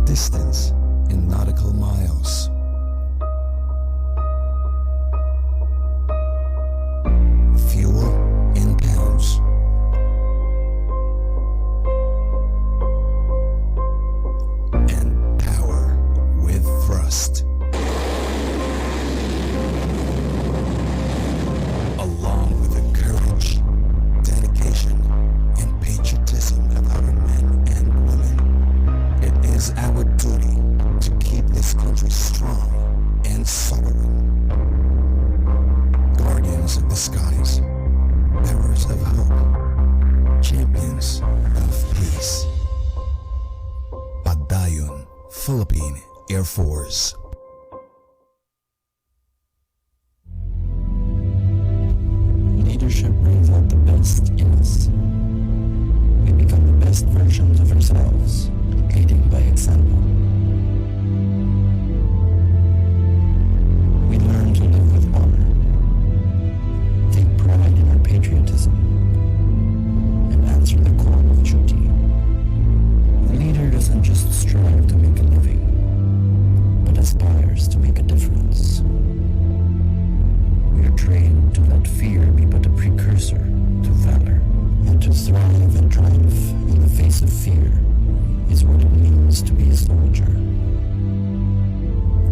Distance in nautical miles. Fuel in pounds. And power with thrust. Along with the courage, dedication, and patriotism of our men and women, it is our duty to keep this country strong and sovereign. Guardians of the skies, bearers of hope, champions of peace. Pagdayon, Philippine Air Force. Leadership brings out the best in us. We become the best versions of ourselves, leading by example. We learn to live with honor, take pride in our patriotism, and answer the call of duty. A leader doesn't just strive to make a living, but aspires to make a difference. We are trained to let fear be but a precursor to valor, and to thrive and triumph in the face of fear is what it means to be a soldier.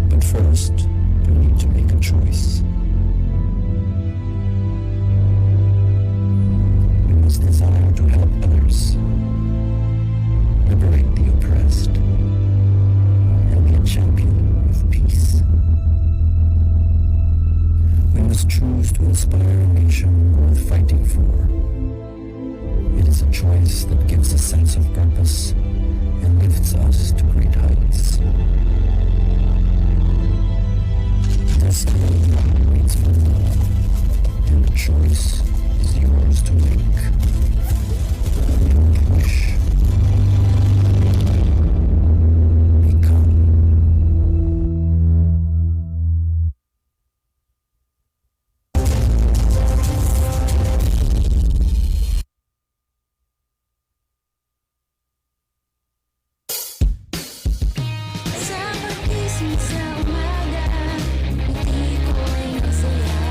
But first, we need to make a choice. We must desire to help others, liberate the oppressed, and be a champion of peace. We must choose to inspire a nation worth fighting for. It is a choice that gives a sense of purpose and lifts us to great heights. Destiny waits for no one, and the choice is yours to make. Don't wish, become. Sa pagising sa umaga, hindi ko'y masaya.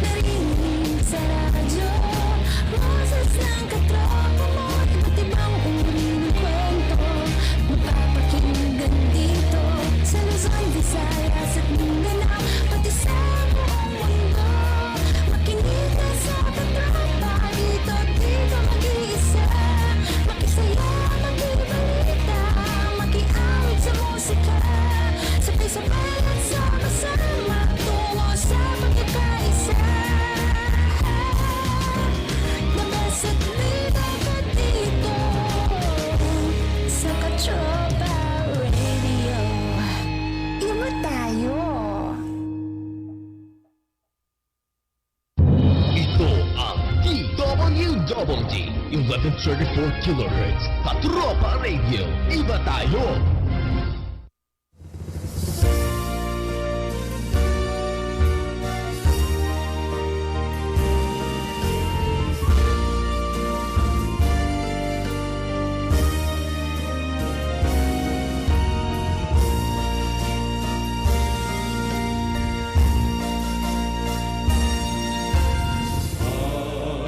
Narinig sa radyo, boses ng katropa mo, iba't ibang uri ng kwento. Mapapakinggan dito sa Luzon, Visayas at Mindanao, pati sa buong mundo. Makinig ka sa katropa, dito mag-iisa. Makisaya, mag-ibalita, makiawit sa musika. Sabay-sabay at sama-sama tungo sa pagkakaisa. The best at leader ka dito sa Katropa Radio. Iba tayo. Ito ang DWDD 1134 kHz Katropa Radio. Iba tayo!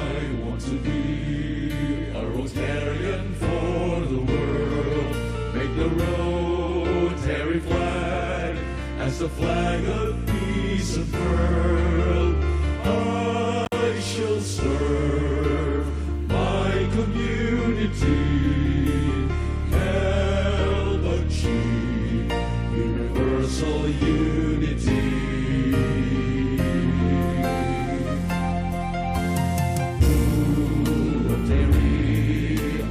I want to be a Rotarian for the world. Make the Rotary flag as the flag of peace unfurled. I shall serve my community, help achieve universal unity.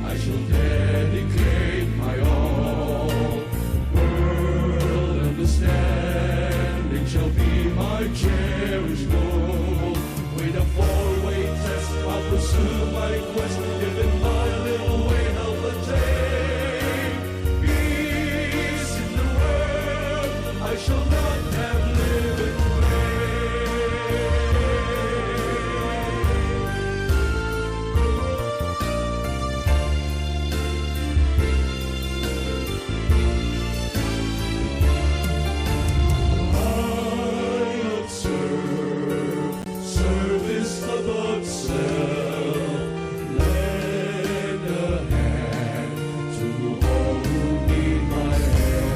I shall dedicate my all. World understanding shall be my cherished goal. With a four-way test, I'll pursue my quest. If in my little way help attain peace in the world, I shall not have lived in vain. I observe service above self. Lend a hand to all who need my help.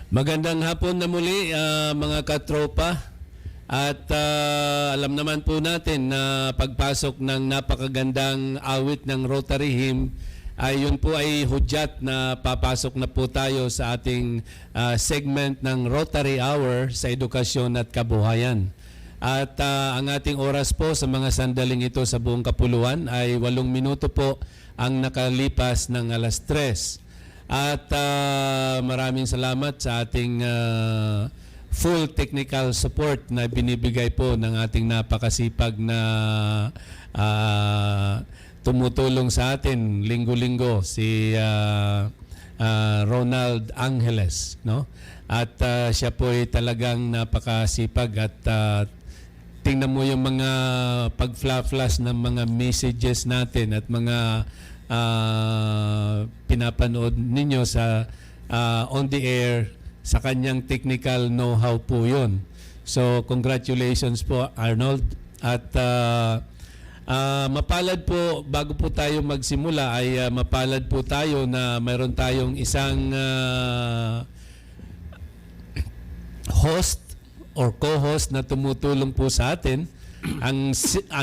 Magandang hapon na muli mga katropa. At alam naman po natin na pagpasok ng napakagandang awit ng Rotary Hymn ay yun po ay hudyat na papasok na po tayo sa ating segment ng Rotary Hour sa Edukasyon at Kabuhayan. At ang ating oras po sa mga sandaling ito sa buong kapuluan ay 8 minuto po ang nakalipas ng 3:00. At maraming salamat sa ating full technical support na binibigay po ng ating napakasipag na tumutulong sa atin linggo-linggo, si Ronald Angeles, no? At siya po ay talagang napakasipag at tingnan mo yung mga pag-flash ng mga messages natin at mga pinapanood ninyo sa on the air, sa kanyang technical know-how po yun. So congratulations po, Arnold. At mapalad po, bago po tayo magsimula ay mapalad po tayo na mayroon tayong isang host or co-host na tumutulong po sa atin. Ang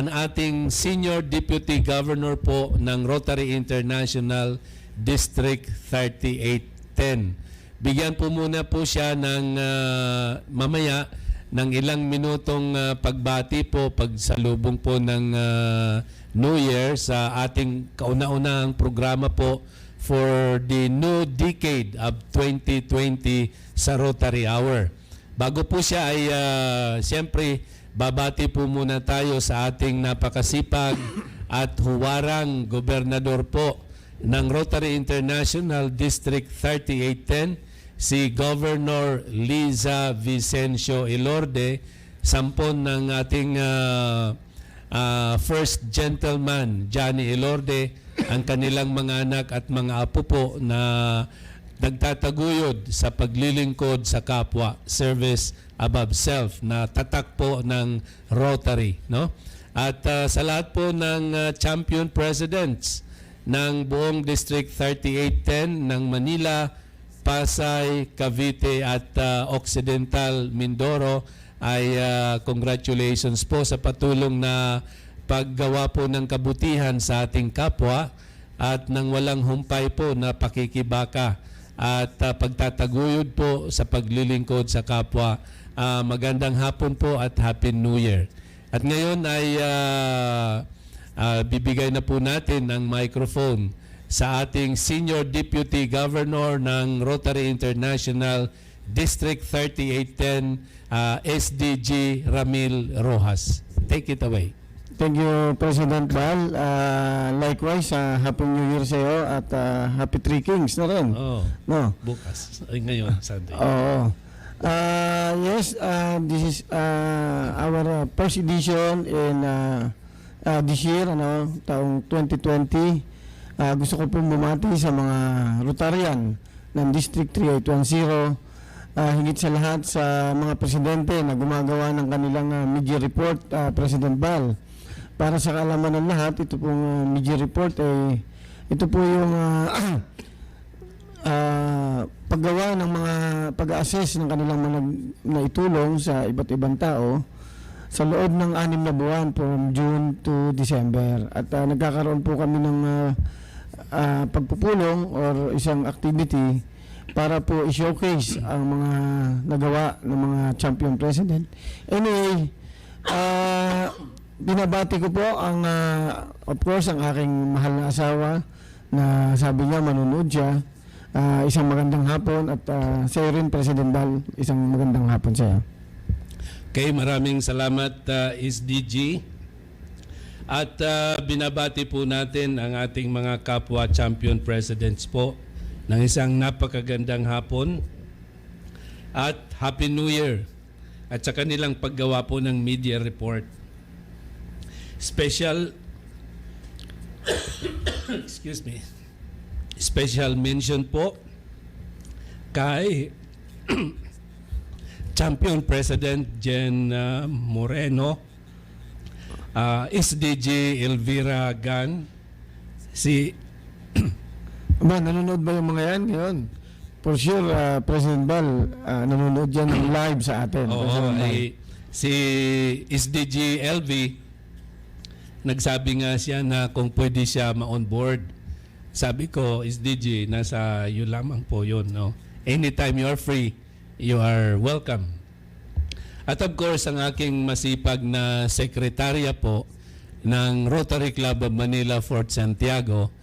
ating Senior Deputy Governor po ng Rotary International District 3810. Bigyan po muna po siya ng mamaya ng ilang minutong pagbati po, pagsalubong po ng New Year sa ating kauna-unahang programa po for the new decade of 2020 sa Rotary Hour. Bago po siya ay siyempre babati po muna tayo sa ating napakasipag at huwarang gobernador po ng Rotary International District 3810, si Governor Liza Vicencio Elorde, sampon ng ating First Gentleman Johnny Elorde, ang kanilang mga anak at mga apo po na nagtataguyod sa paglilingkod sa kapwa, service above self, na tatak po ng Rotary, no? At sa lahat po ng champion presidents ng buong District 3810 ng Manila, Pasay, Cavite at Occidental Mindoro ay congratulations po sa patulong na paggawa po ng kabutihan sa ating kapwa at nang walang humpay po na pakikibaka at pagtataguyod po sa paglilingkod sa kapwa. Magandang hapon po at Happy New Year. At ngayon ay bibigay na po natin ang microphone sa ating Senior Deputy Governor ng Rotary International District 3810, SDG Ramil Rojas. Take it away. Thank you, President Bal. Likewise, Happy New Year sa iyo at Happy Three Kings na rin. Oh, no? Bukas. Ay, ngayon, Sunday. Oo. Yes, this is our first edition in this year, taong 2020. Gusto ko pong bumati sa mga Rotarian ng District 3810. Higit sa lahat sa mga presidente na gumagawa ng kanilang media report, President Bal. Para sa kaalaman ng lahat, ito pong media report ay ito po yung paggawa ng mga pag-assess ng kanilang mga naitulong sa iba't ibang tao sa loob ng 6 na buwan from June to December. At nagkakaroon po kami ng pagpupulong or isang activity para po i-showcase ang mga nagawa ng mga champion president. Anyway, binabati ko po ang of course ang aking mahal na asawa na sabi niya manunood siya. Isang magandang hapon at sa iyo rin, President Bal, isang magandang hapon sa iyo. Okay, maraming salamat SDG. At binabati po natin ang ating mga kapwa champion presidents po ng isang napakagandang hapon at Happy New Year at sa kanilang paggawa po ng media report. Special mention po kay Champion President Jen Moreno, SDG Elvira Gan, si nanonood ba yung mga yan ngayon? for sure, President Bal, nanonood yan live sa atin. Oo, President Bal. si SDG LV, nagsabi nga siya na kung pwede siya ma-on board. Sabi ko, SDG, nasa iyo lamang po yun. No? Anytime you are free, you are welcome. At of course, ang aking masipag na sekretarya po ng Rotary Club of Manila, Fort Santiago,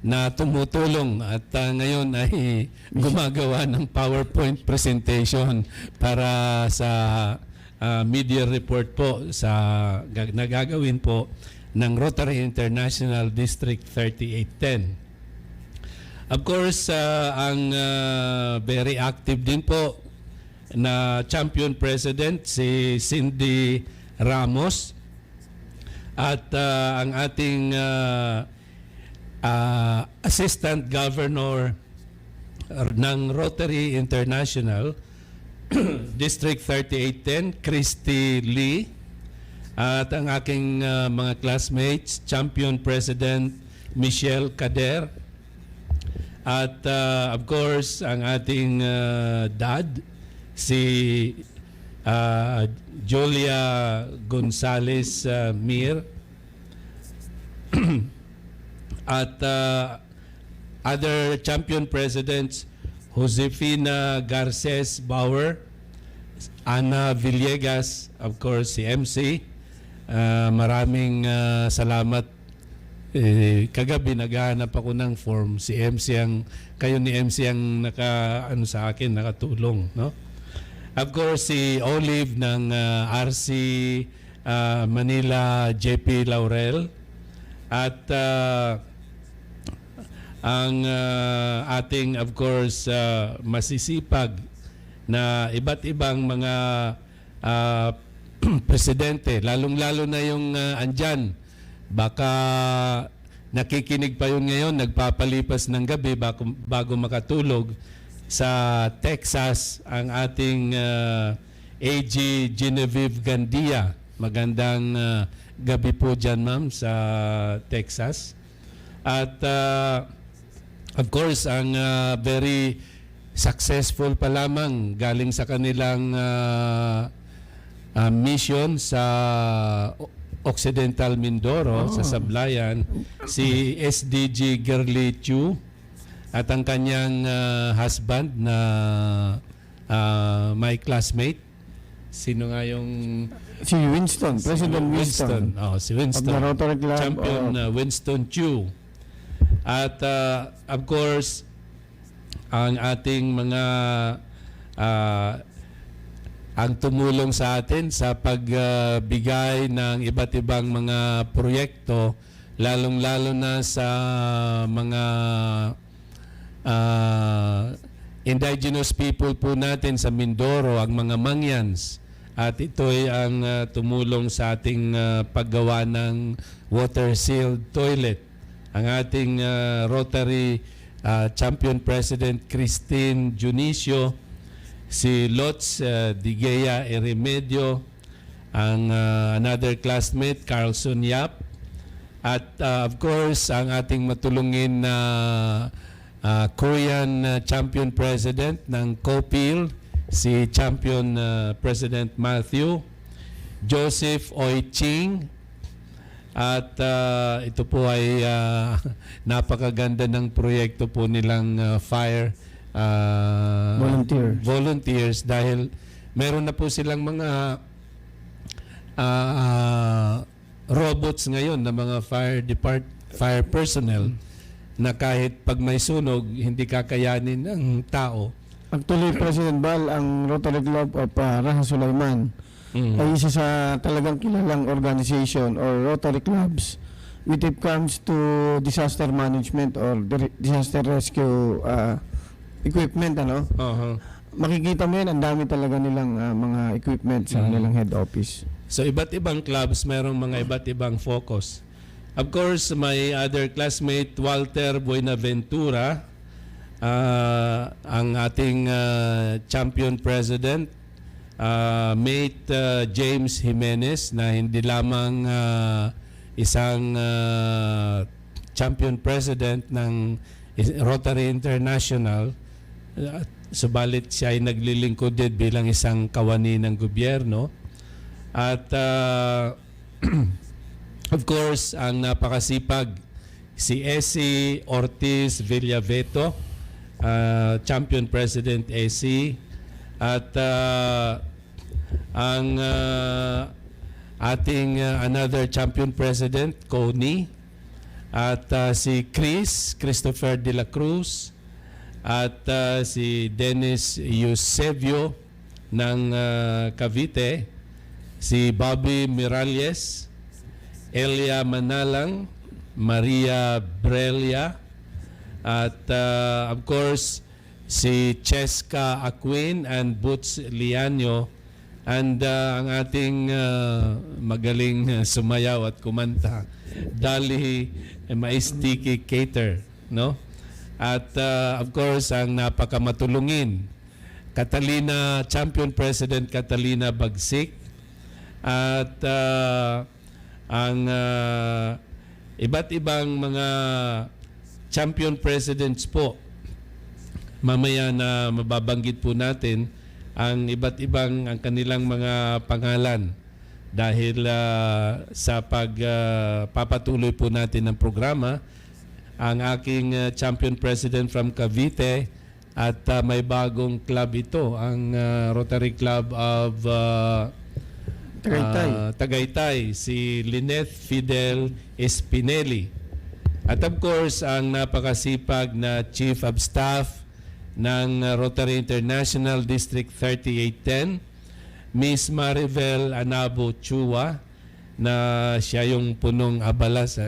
na tumutulong at ngayon ay gumagawa ng PowerPoint presentation para sa media report po sa nagagawin po ng Rotary International District 3810. Of course, ang very active din po na champion president si Cindy Ramos at ang ating assistant governor ng Rotary International District 3810, Christy Lee, at ang aking mga classmates, champion president Michelle Cader, at of course ang ating dad si Julia Gonzales Mir, at other champion presidents, Josefina Garces Bauer, Ana Villegas, of course si MC. Maraming salamat. Kagabi naghahanap ako ng form, si MC kayo ni MC ang sa akin nakatulong, no? Of course si Olive ng RC Manila JP Laurel, at ang ating of course masisipag na iba't ibang mga presidente, lalong-lalo na yung andyan, baka nakikinig pa yun ngayon, nagpapalipas ng gabi bago makatulog sa Texas, ang ating AG Genevieve Gandia. Magandang gabi po dyan, ma'am, sa Texas. At of course, ang very successful pa lamang galing sa kanilang mission sa Occidental Mindoro, sa Sablayan, si SDG Girly Chu at ang kanyang husband na my classmate. Sino nga yung... Si Winston, President Winston. Oh, si Winston. Of the Rotary Club. Champion Winston Chu. At of course, ang ating mga ang tumulong sa atin sa pagbigay ng iba't ibang mga proyekto, lalong-lalo na sa mga indigenous people po natin sa Mindoro, ang mga Mangyans. At ito ay ang tumulong sa ating paggawa ng water-sealed toilet. Ang ating Rotary Champion President Christine Junicio, si Lots Digea Eremedio, ang another classmate Carlson Yap, at of course ang ating matulungin na Korean Champion President ng COPIL, si Champion President Matthew Joseph Oiching. At ito po ay napakaganda ng proyekto po nilang fire volunteers, dahil meron na po silang mga robots ngayon na mga fire personnel na kahit pag may sunog hindi kakayanin ng tao. Actually, President Bal, ang Rotary Club of Raha Sulaiman ay isa sa talagang kilalang organization or Rotary clubs when it comes to disaster management or disaster rescue equipment, ano? Makikita mo yan, ang dami talaga nilang mga equipment sa nilang head office. So iba't ibang clubs, merong mga iba't ibang focus. Of course, my other classmate Walter Buenaventura, ang ating champion president, mate James Jimenez, na hindi lamang isang champion president ng Rotary International, subalit siya ay naglilingkod din bilang isang kawani ng gobyerno. At of course, ang napakasipag si Essie Ortiz Villaveto, Champion President Essie, at ang ating another Champion President, Connie, at si Christopher de la Cruz, at si Dennis Eusebio ng Cavite, si Bobby Miralles, Elia Manalang, Maria Brelia, at of course si Cheska Aquin and Boots Lianyo, and ang ating magaling sumayaw at kumanta, Dali Maistiki Cater, no? At of course ang napakamatulungin, Champion President Catalina Bagsik, at ang iba't ibang mga champion presidents po. Mamaya na mababanggit po natin ang iba't ibang ang kanilang mga pangalan dahil sa pagpapatuloy po natin ng programa. Ang aking champion president from Cavite, at may bagong club ito, ang Rotary Club of Tagaytay, si Lynette Fidel Espinelli. At of course, ang napakasipag na Chief of Staff ng Rotary International District 3810, Miss Maribel Anabo Chua, na siya yung punong abala sa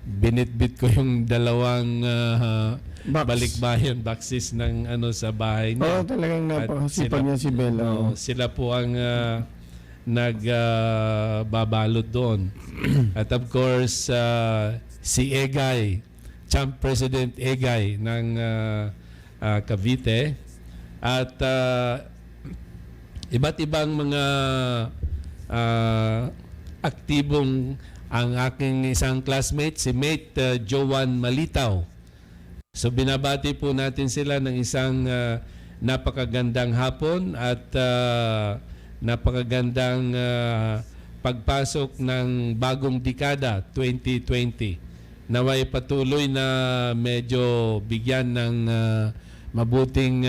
binitbit ko yung dalawang balikbayan boxes ng sa bahay niya. Talagang napakasipag niya si Bella. Sila po ang nagbabalot doon. At of course, si Egay, Champ President Egay ng Cavite, at iba't ibang mga aktibong ang aking isang classmate, si Mate Joan Malitaw. So binabati po natin sila ng isang napakagandang hapon at napakagandang pagpasok ng bagong dekada 2020. Naway patuloy na medyo bigyan ng mabuting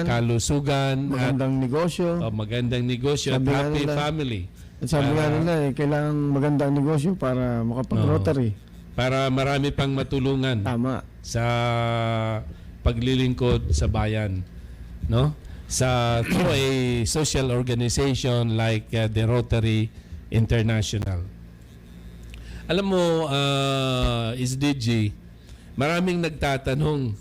kalusugan magandang negosyo. Magandang negosyo at happy family. At sabi nga nila, kailangan magandang negosyo para makapag-rotary. Para marami pang matulungan. Tama. Sa paglilingkod sa bayan, no? Through a social organization like the Rotary International. Alam mo, SDG, maraming nagtatanong,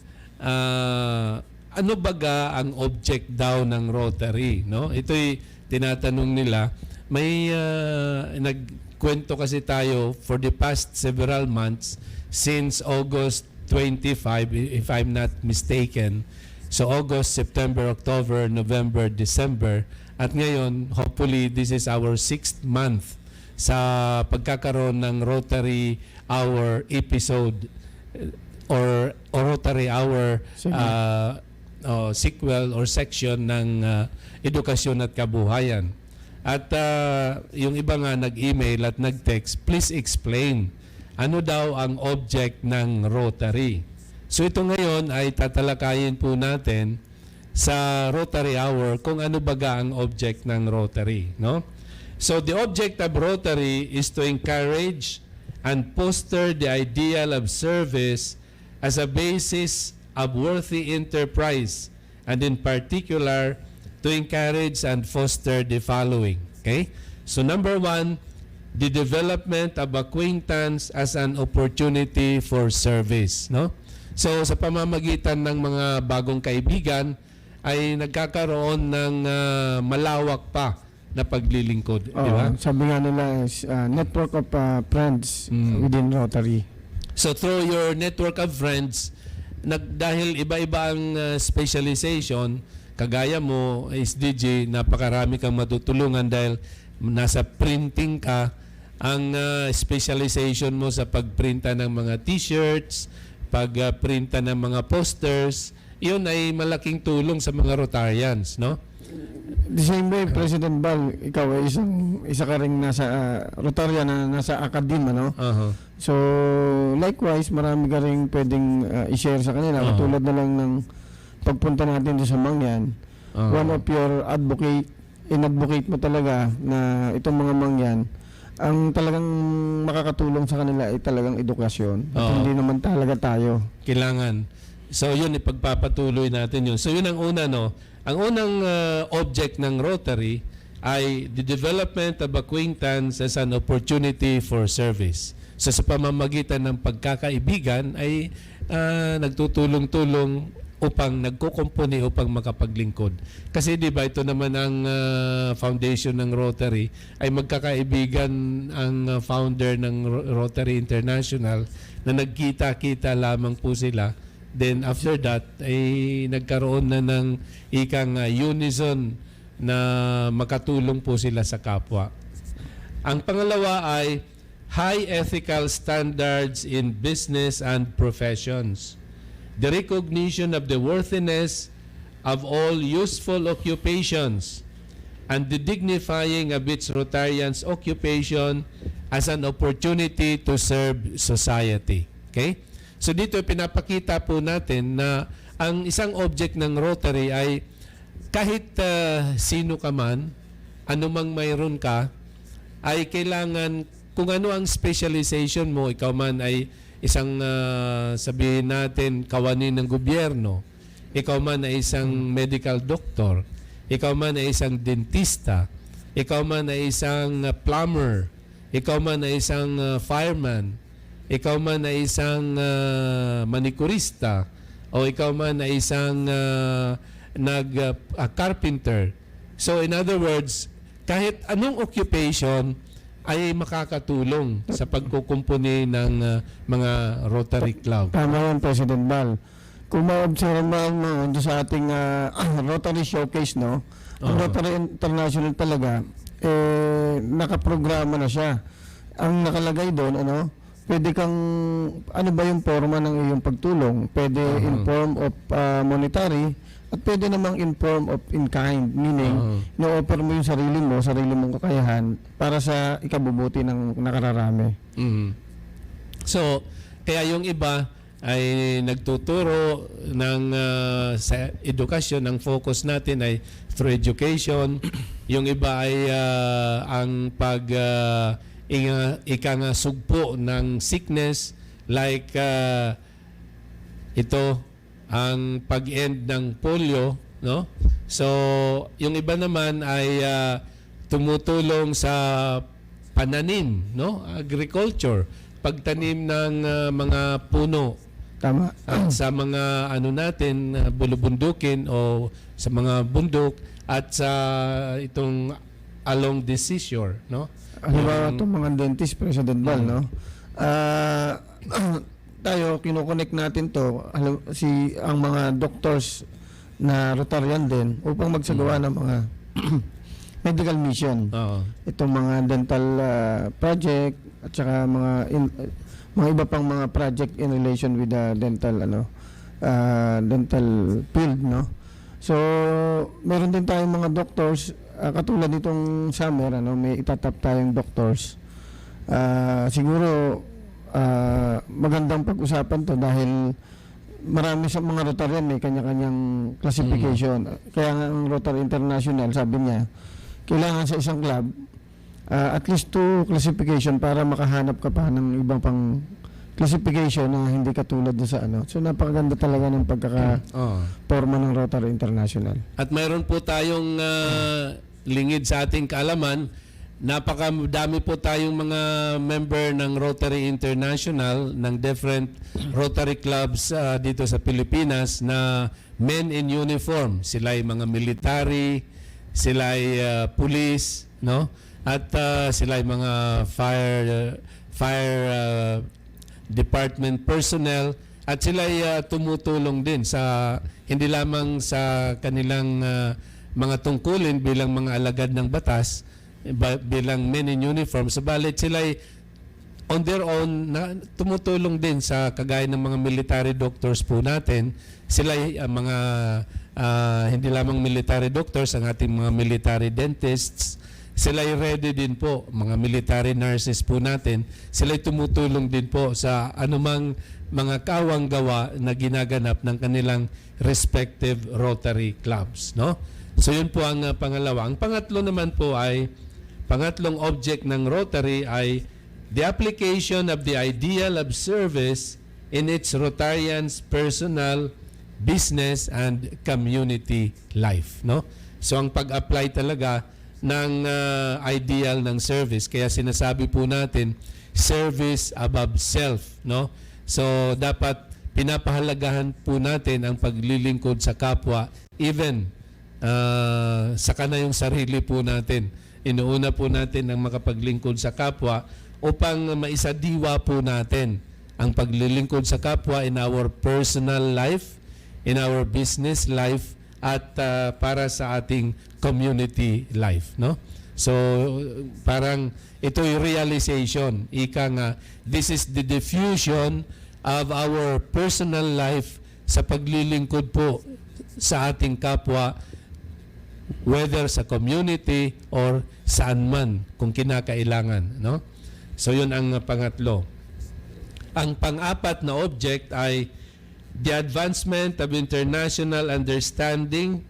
ano baga ang object daw ng Rotary, no? Ito'y tinatanong nila. May nagkwento kasi tayo for the past several months since August 25, if I'm not mistaken. So August, September, October, November, December. At ngayon, hopefully, this is our 6th month sa pagkakaroon ng Rotary Hour episode or Rotary Hour sequel or section ng Edukasyon at Kabuhayan. At yung iba nga nag-email at nag-text, please explain ano daw ang object ng Rotary. So ito ngayon ay tatalakayin po natin sa Rotary Hour kung ano baga ang object ng Rotary, no? So the object of Rotary is to encourage and foster the ideal of service as a basis of worthy enterprise, and in particular to encourage and foster the following. Okay? So number 1, the development of acquaintance as an opportunity for service, no? So sa pamamagitan ng mga bagong kaibigan ay nagkakaroon ng malawak pa na paglilingkod, di ba? Sabi nga nila is network of friends within Rotary. So through your network of friends, dahil iba-iba ang specialization, kagaya mo, SDG, napakarami kang matutulungan dahil nasa printing ka. Ang specialization mo sa pagprinta ng mga t-shirts, pagprinta ng mga posters, yun ay malaking tulong sa mga Rotarians, no? The same way, President Bal, ikaw ay isa ka ring nasa Rotarian na nasa academe, no? So, likewise, marami ka ring pwedeng i-share sa kanila. Katulad na lang ng pagpunta natin doon sa Mangyan. One of your in-advocate mo talaga na itong mga Mangyan, ang talagang makakatulong sa kanila ay talagang edukasyon. At hindi naman talaga tayo. Kailangan. So, yun, ipagpapatuloy natin yun. So, yun ang una, no? Ang unang object ng Rotary ay the development of acquaintance as an opportunity for service. So sa pamamagitan ng pagkakaibigan ay nagtutulong-tulong upang nagkukumpuni upang makapaglingkod. Kasi di ba ito naman ang foundation ng Rotary ay magkakaibigan ang founder ng Rotary International na nagkita-kita lamang po sila. Then after that ay nagkaroon na ng ikang unison na makatulong po sila sa kapwa. Ang pangalawa ay high ethical standards in business and professions. The recognition of the worthiness of all useful occupations and the dignifying of its Rotarians' occupation as an opportunity to serve society. Okay? So dito pinapakita po natin na ang isang object ng Rotary ay kahit sino ka man, anumang mayroon ka, ay kailangan kung ano ang specialization mo, ikaw man ay isang sabihin natin kawani ng gobyerno, ikaw man ay isang medical doctor, ikaw man ay isang dentista, ikaw man ay isang plumber, ikaw man ay isang fireman, ikaw man ay isang manikurista, o ikaw man ay isang carpenter. So in other words, kahit anong occupation ay makakatulong sa pagkukumpuni ng mga Rotary Club. Tama yan, President Bal. Kung ma-observe mo sa ating Rotary Showcase, no? Ang Rotary International talaga, nakaprograma na siya. Ang nakalagay doon, pwede kang, ano ba yung forma ng iyong pagtulong? Pwede in form of monetary, at pwede namang in form of in kind, meaning no-offer mo yung sarili mong kakayahan para sa ikabubuti ng nakararami. So, kaya yung iba ay nagtuturo ng sa edukasyon, ang focus natin ay through education. Yung iba ay ang ikang sugpo ng sickness like ito ang pag-end ng polio, no? So yung iba naman ay tumutulong sa pananim, no? Agriculture, pagtanim ng mga puno. Tama. At sa mga natin bulubundukin o sa mga bundok at sa itong along the seashore, no? Halimbawa itong mga dentist, President Bal, no? Tayo, kinoconnect natin to ang mga doctors na Rotarian din upang magsagawa ng mga medical mission. Itong mga dental project at saka mga iba pang mga project in relation with the dental dental field, no? So, meron din tayong mga doctors katulad nitong summer, may itatap tayong doctors. Siguro magandang pag-usapan to dahil marami sa mga Rotarian may kanya-kanyang classification. Kaya nga ang Rotary International, sabi niya, kailangan sa isang club at least 2 classification para makahanap ka pa ng ibang pang classification na hindi katulad sa So napakaganda talaga ng pagkaka-forma ng Rotary International. At mayroon po tayong lingid sa ating kaalaman. Napakadami po tayong mga member ng Rotary International, ng different Rotary clubs dito sa Pilipinas na men in uniform. Sila ay mga military, sila ay police, no? At sila ay mga fire department personnel, at sila ay tumutulong din sa hindi lamang sa kanilang mga tungkulin bilang mga alagad ng batas, bilang men in uniform, subalit sila ay on their own na tumutulong din sa kagaya ng mga military doctors po natin. Sila ay mga hindi lamang military doctors, ang ating mga military dentists, sila ay ready din po, mga military nurses po natin, sila ay tumutulong din po sa anumang mga kawang gawa na ginaganap ng kanilang respective Rotary clubs, no? So yun po ang pangalawa. Ang pangatlo naman po ay, pangatlong object ng Rotary ay the application of the ideal of service in its Rotarians' personal, business, and community life, no? So ang pag-apply talaga ng ideal ng service, kaya sinasabi po natin service above self, no? So dapat pinapahalagahan po natin ang paglilingkod sa kapwa, even saka na yung sarili po natin. Inuuna po natin ang makapaglingkod sa kapwa upang maisadiwa po natin ang paglilingkod sa kapwa in our personal life, in our business life, at para sa ating community life, no? So parang ito yung realization, ika nga, this is the diffusion of our personal life sa paglilingkod po sa ating kapwa, whether sa community or saan man kung kinakailangan, no? So yun ang pangatlo. Ang pang-apat na object ay the advancement of international understanding,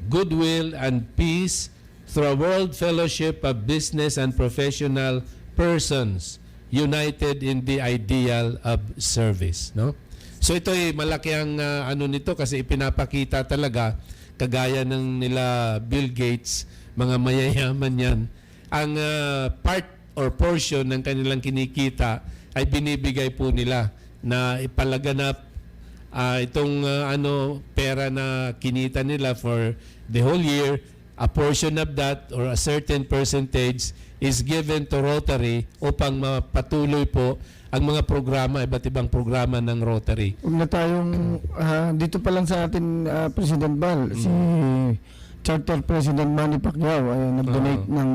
goodwill, and peace through a world fellowship of business and professional persons united in the ideal of service, no? So ito ay malaki ang ano nito kasi ipinapakita talaga, kagaya ng nila Bill Gates, mga mayayaman yan, ang part or portion ng kanilang kinikita ay binibigay po nila na ipalaganap itong pera na kinita nila for the whole year. A portion of that or a certain percentage is given to Rotary upang mapatuloy po ang mga programa, iba't ibang programa ng Rotary. Huwag na tayong dito pa lang sa atin, President Bal, si Charter President Manny Pacquiao ay nag-donate ng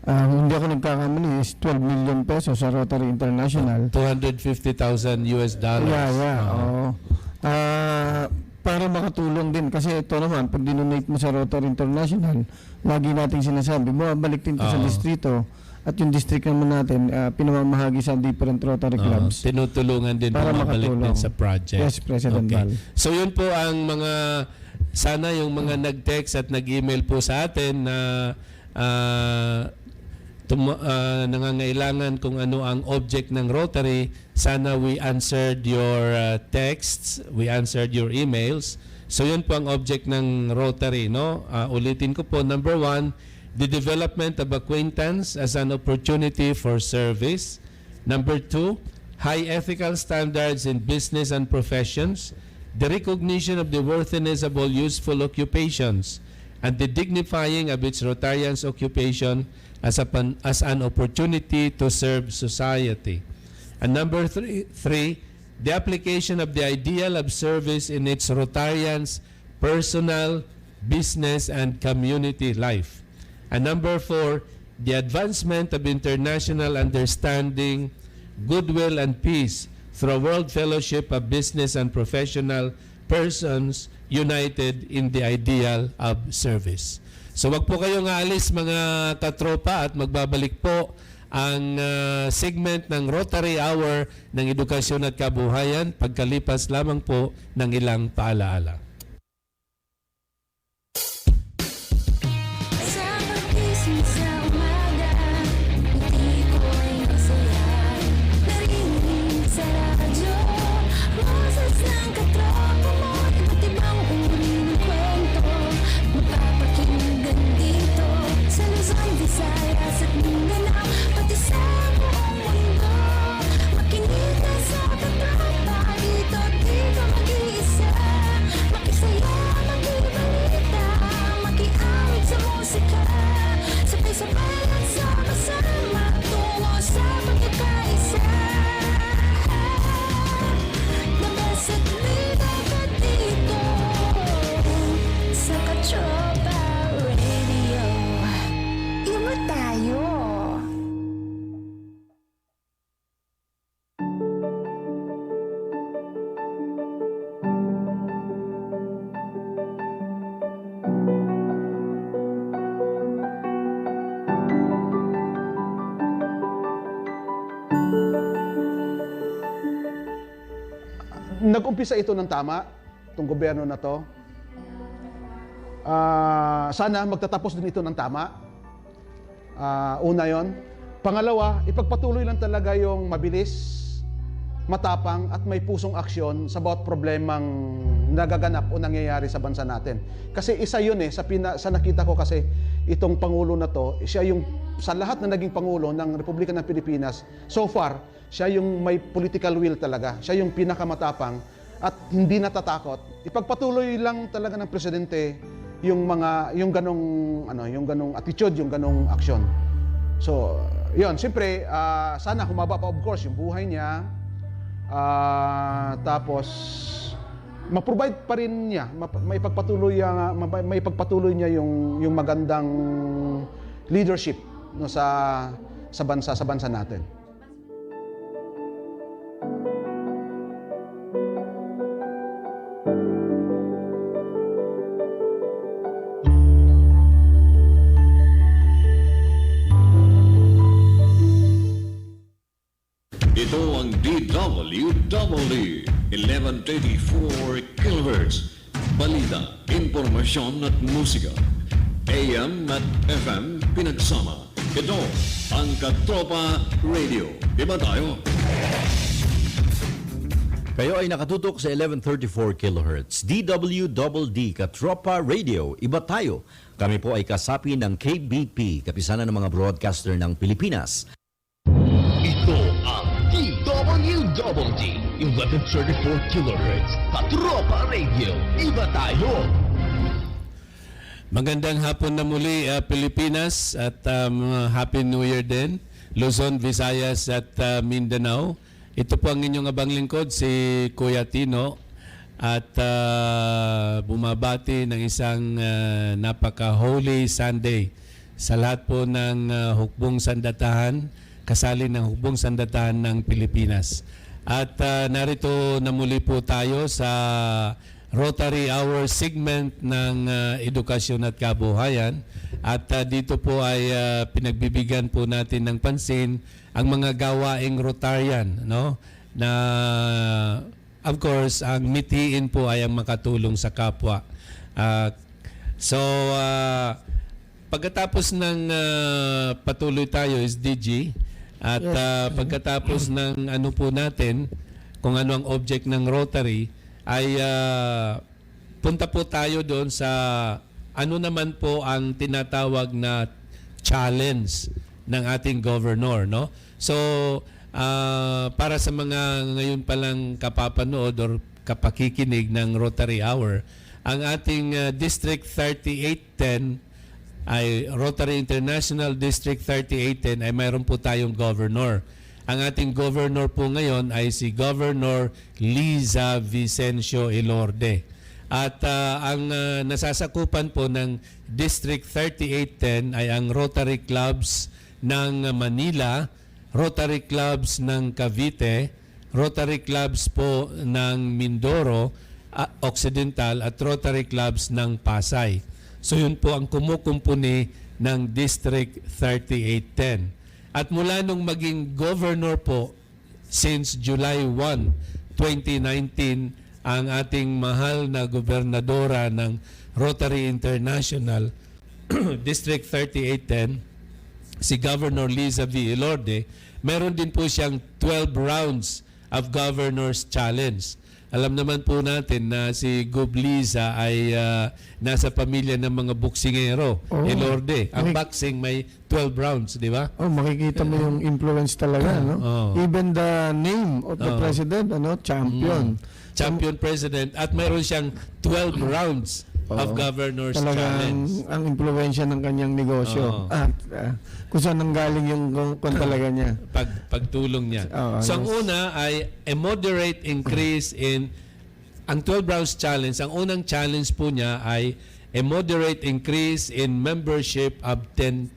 hindi ako nagkakamali, is 12 million pesos sa Rotary International. $250,000. Oo. Para makatulong din. Kasi ito naman, pag dinonate mo sa Rotary International, lagi nating sinasabi, bumabalik din ito sa distrito. At yung district naman natin, pinamamahagi sa different Rotary clubs. Tinutulungan din para bumabalik din sa project. Yes, President Bal. So yun po ang mga, sana yung mga nag-text at nag-email po sa atin na nangangailangan kung ano ang object ng Rotary, sana we answered your texts, we answered your emails. So yun po ang object ng Rotary, no? Ulitin ko po, number 1, the development of acquaintance as an opportunity for service. Number 2, high ethical standards in business and professions, the recognition of the worthiness of all useful occupations, and the dignifying of its Rotarians' occupation as an opportunity to serve society. And number 3, the application of the ideal of service in its Rotarians' personal, business, and community life. And number 4, the advancement of international understanding, goodwill, and peace through a world fellowship of business and professional persons united in the ideal of service. So wag po kayong aalis mga katropa at magbabalik po ang segment ng Rotary Hour ng Edukasyon at Kabuhayan pagkalipas lamang po ng ilang paalaala. Makinig ka sa katropa, dito di ka mag-iisa. nag-umpisa ito ng tama, itong gobyerno na to. Sana magtatapos din ito ng tama. Una yon. Pangalawa, ipagpatuloy lang talaga yung mabilis, matapang at may pusong aksyon sa bawat problemang nagaganap o nangyayari sa bansa natin. Kasi isa yun sa nakita ko kasi itong Pangulo na to, siya yung sa lahat na naging Pangulo ng Republika ng Pilipinas, so far, siya yung may political will talaga. Siya yung pinakamatapang at hindi natatakot. Ipagpatuloy lang talaga ng presidente yung ganong attitude, yung ganong aksyon. So, yun, siyempre, sana humaba pa of course yung buhay niya. Tapos ma-provide pa rin niya, may pagpatuloy niya yung magandang leadership no, sa bansa natin. Ito ang DWWD 1134 kHz. Balita, impormasyon at musika. AM at FM pinagsama. Ito ang Katropa Radio. Iba tayo. Kayo ay nakatutok sa 1134 kHz. DWDD Katropa Radio. Iba tayo. Kami po ay kasapi ng KBP, kapisanan ng mga broadcaster ng Pilipinas. Ito ang DWDD 1134 kHz Katropa Radio. Iba tayo. Magandang hapon na muli Pilipinas at Happy New Year din. Luzon, Visayas at Mindanao. Ito po ang inyong abang lingkod, si Kuya Tino. At bumabati ng isang napaka-holy Sunday sa lahat po ng hukbong sandatahan, kasali ng hukbong sandatahan ng Pilipinas. At narito na muli po tayo sa Rotary Hour segment ng Edukasyon at Kabuhayan. At dito po ay pinagbibigyan po natin ng pansin ang mga gawaing Rotarian, no? Na of course, ang mithiin po ay ang makatulong sa kapwa. Pagkatapos ng patuloy tayo is DG at pagkatapos ng ano po natin, kung ano ang object ng Rotary, ay punta po tayo doon sa ano naman po ang tinatawag na challenge ng ating governor, no? So, para sa mga ngayon palang kapapanood or kapakikinig ng Rotary Hour, ang ating District 3810 ay Rotary International District 3810 ay mayroon po tayong governor. Ang ating governor po ngayon ay si Governor Liza Vicencio Elorde. At ang nasasakupan po ng District 3810 ay ang Rotary Clubs ng Manila, Rotary Clubs ng Cavite, Rotary Clubs po ng Mindoro Occidental at Rotary Clubs ng Pasay. So yun po ang kumukumpuni ng District 3810. At mula nung maging governor po since July 1, 2019, ang ating mahal na gobernadora ng Rotary International District 3810, si Governor Liza V. Elorde, meron din po siyang 12 rounds of Governor's Challenge. Alam naman po natin na si Gov. Liza ay nasa pamilya ng mga boksingero. Elorde. Ang boxing may 12 rounds, di ba? Makikita mo yung influence talaga, no? Even the name of the president, champion. Champion president. At mayroon siyang 12 rounds of Governor's Challenge. Ang impluwensya ng kanyang negosyo. At kung saan nanggaling yung talaga niya. Pagtulong niya. So ang una ay a moderate increase in ang 12 rounds challenge. Ang unang challenge po niya ay a moderate increase in membership of 10%.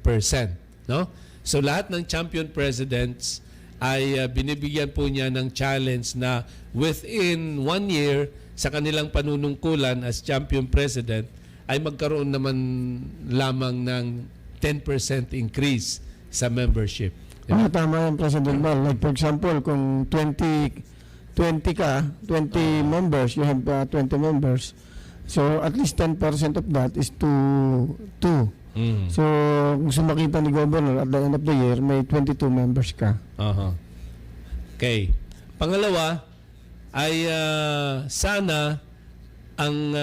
No? So lahat ng champion presidents ay binibigyan po niya ng challenge na within 1 year sa kanilang panunungkulan as champion president ay magkaroon naman lamang ng 10% increase sa membership. Tama yan, President Mal. Like for example, kung 20 20 members, you have 20 members. So at least 10% of that is to 2. So kung sumakita ni Governor at the end of the year, may 22 members ka. Okay. Pangalawa ay sana ang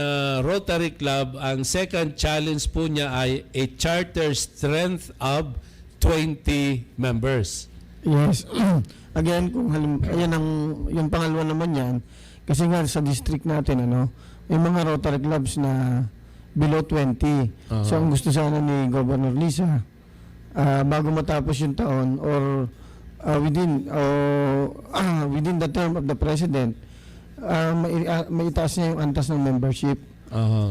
Rotary Club, ang second challenge po niya ay a charter strength of 20 members. Yes. Again, kung ayan yung pangalawa naman yan, kasi nga sa district natin, may mga Rotary Clubs na below 20. So, ang gusto sana ni Governor Lisa, bago matapos yung taon or within the term of the President, may itaas niya yung antas ng membership.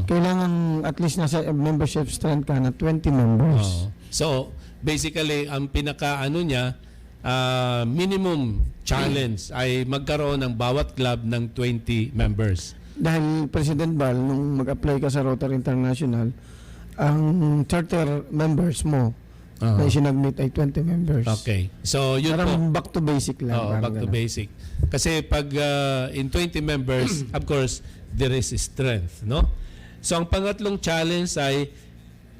Kailangan at least nasa membership strength ka na 20 members. So, basically, ang niya, minimum challenge ay magkaroon ng bawat club ng 20 members. Dahil President Bal, nung mag-apply ka sa Rotary International, ang charter members mo na isinagmit ay 20 members. Okay. So, yun parang po. back to basic lang. Back to basic. Kasi pag in 20 members, of course, there is strength, no? So, ang pangatlong challenge ay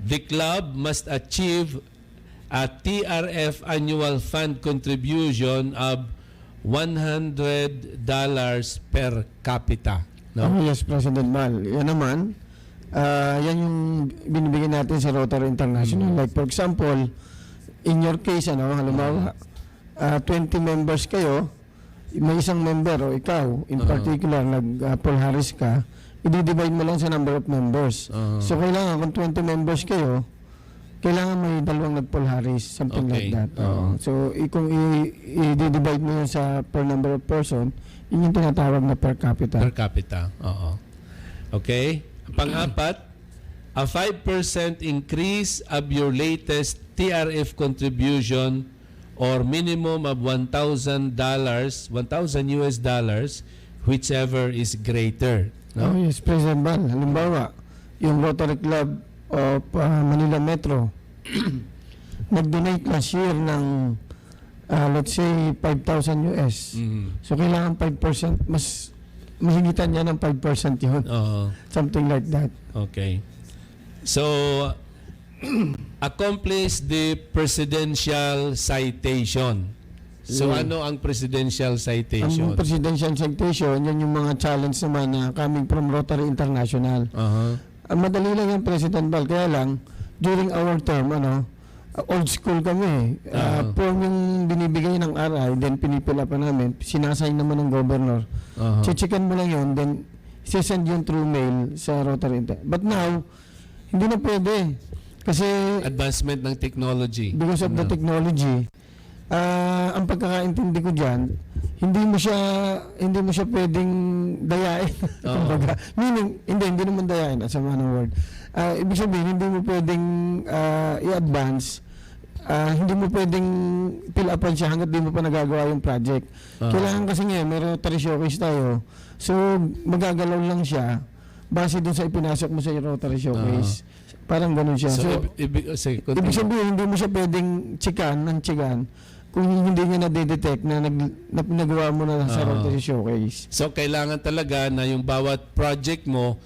the club must achieve a TRF annual fund contribution of $100 per capita. No? Yes, President Bal. Yan naman, yan yung binibigyan natin sa Rotary International. Like for example, in your case, halimbawa, 20 members kayo, may isang member o ikaw, in particular, nag-Polaris ka, i-divide mo lang sa number of members. So, kailangan, kung 20 members kayo, kailangan may dalawang nag-Polaris, something like that. So, kung i-divide mo yun sa per number of person, yun yung tinatawag na per capita. Per capita, Okay. Pang-apat, a 5% increase of your latest TRF contribution or minimum of $1,000, $1,000, whichever is greater. No? Yes, President Bal. Halimbawa, yung Rotary Club of Manila Metro nag-donate last year ng let's say $5,000 US. So kailangan 5%, mas mahigitan niya ng 5% yun. Something like that. Okay. So, accomplish the presidential citation. So, ano ang presidential citation? Ang presidential citation, yan yung mga challenge naman na coming from Rotary International. Madali lang yung President Bal. Kaya lang, during our term, old school kami. Form yung binibigay ng RI, then pinipila pa namin, sinasign naman ng governor. Checkan mo lang yun, then sisend yung through mail sa Rotary International. But now, hindi na pwede. Kasi advancement ng technology. Because of the technology, ang pagkakaintindi ko dyan, hindi mo siya pwedeng dayain. Meaning, hindi naman dayain, as a man of word. Ibig sabihin, hindi mo pwedeng i-advance, hindi mo pwedeng fill upan siya hanggat di mo pa nagagawa yung project. Kailangan kasi ngayon, may Rotary Showcase tayo. So, magagalaw lang siya base dun sa ipinasok mo sa Rotary Showcase. Parang ganun siya. So, ibig sabihin, hindi mo siya pwedeng tsikan kung hindi niya na-detect na pinagawa mo na sa Rotary Showcase. So, kailangan talaga na yung bawat project mo